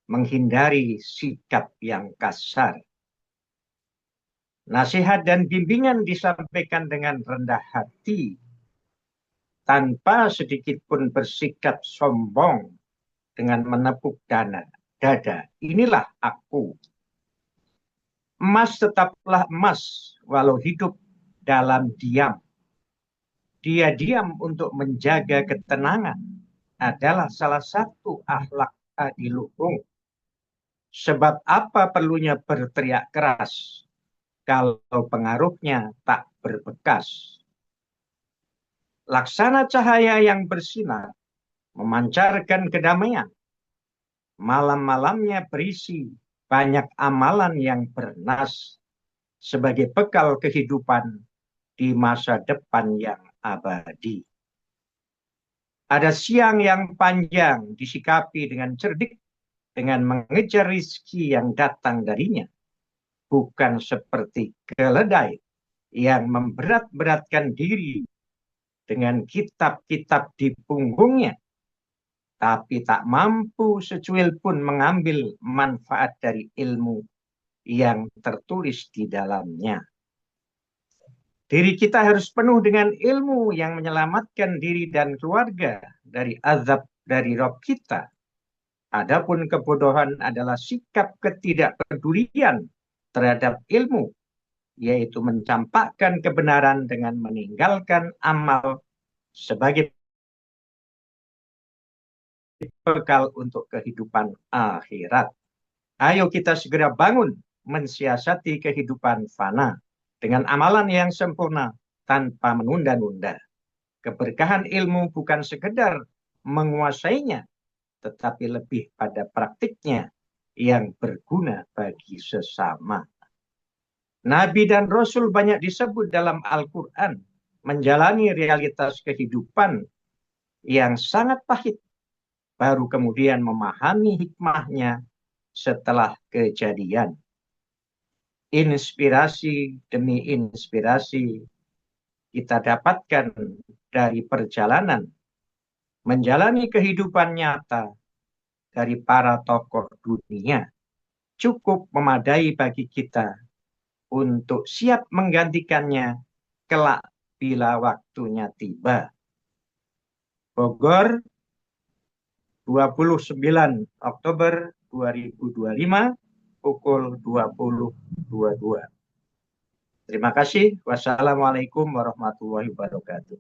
menghindari sikap yang kasar. Nasihat dan bimbingan disampaikan dengan rendah hati, tanpa sedikit pun bersikap sombong dengan menepuk dada. Inilah aku. Emas tetaplah emas, walau hidup dalam diam. Dia diam untuk menjaga ketenangan adalah salah satu akhlak adiluhung. Sebab apa perlunya berteriak keras kalau pengaruhnya tak berbekas? Laksana cahaya yang bersinar, memancarkan kedamaian. Malam-malamnya berisi banyak amalan yang bernas sebagai bekal kehidupan di masa depan yang abadi. Ada siang yang panjang disikapi dengan cerdik, dengan mengejar rizki yang datang darinya, bukan seperti keledai yang memberat-beratkan diri dengan kitab-kitab di punggungnya, tapi tak mampu secuil pun mengambil manfaat dari ilmu yang tertulis di dalamnya. Diri kita harus penuh dengan ilmu yang menyelamatkan diri dan keluarga dari azab dari Rob kita. Adapun kebodohan adalah sikap ketidakpedulian terhadap ilmu, yaitu mencampakkan kebenaran dengan meninggalkan amal sebagai bekal untuk kehidupan akhirat. Ayo kita segera bangun mensiasati kehidupan fana dengan amalan yang sempurna tanpa menunda-nunda. Keberkahan ilmu bukan sekedar menguasainya, tetapi lebih pada praktiknya yang berguna bagi sesama. Nabi dan Rasul banyak disebut dalam Al-Quran menjalani realitas kehidupan yang sangat pahit, baru kemudian memahami hikmahnya setelah kejadian. Inspirasi demi inspirasi kita dapatkan dari perjalanan menjalani kehidupan nyata dari para tokoh dunia. Cukup memadai bagi kita untuk siap menggantikannya kelak bila waktunya tiba. Bogor, 29 Oktober 2025, pukul 20.22. Terima kasih. Wassalamualaikum warahmatullahi wabarakatuh.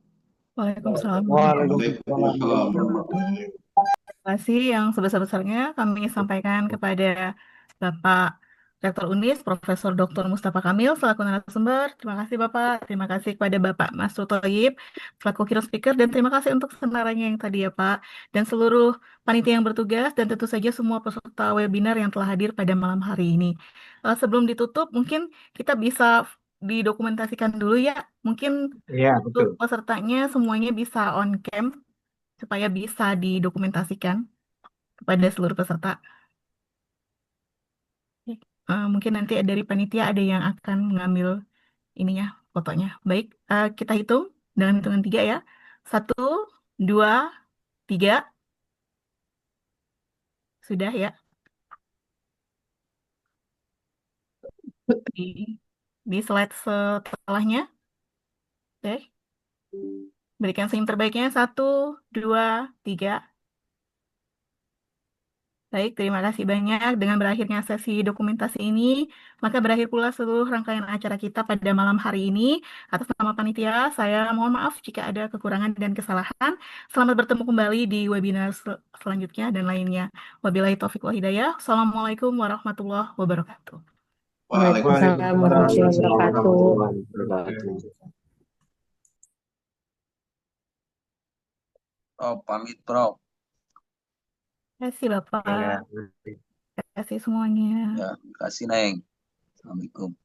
Waalaikumsalam Waalaikumsalam warahmatullahi Terima kasih yang sebesar-besarnya kami sampaikan kepada Bapak Rektor UNIS, Profesor Dr. Mustafa Kamil, selaku narasumber. Terima kasih Bapak. Terima kasih kepada Bapak Masrur Thoyib, selaku keynote speaker. Dan terima kasih untuk senarannya yang tadi ya Pak. Dan seluruh panitia yang bertugas, dan tentu saja semua peserta webinar yang telah hadir pada malam hari ini. Sebelum ditutup, mungkin kita bisa didokumentasikan dulu ya. Mungkin Ya, untuk betul. pesertanya semuanya bisa on cam, supaya bisa didokumentasikan kepada seluruh peserta. Mungkin nanti dari panitia ada yang akan mengambil ininya, fotonya. Baik, kita hitung dengan hitungan 3 ya. 1, 2, 3. Sudah ya. Di slide setelahnya. Oke. Berikan senyum terbaiknya. 1, 2, 3. Baik, terima kasih banyak. Dengan berakhirnya sesi dokumentasi ini, maka berakhir pula seluruh rangkaian acara kita pada malam hari ini. Atas nama panitia, saya mohon maaf jika ada kekurangan dan kesalahan. Selamat bertemu kembali di webinar selanjutnya dan lainnya. Wabillahi taufiq wal hidayah. Assalamualaikum warahmatullahi wabarakatuh. Waalaikumsalam warahmatullahi wabarakatuh. warahmatullahi wabarakatuh. Prof, pamit Prof. Terima kasih Bapak. Ya. Terima kasih semuanya. Ya, kasih Neng. Assalamualaikum.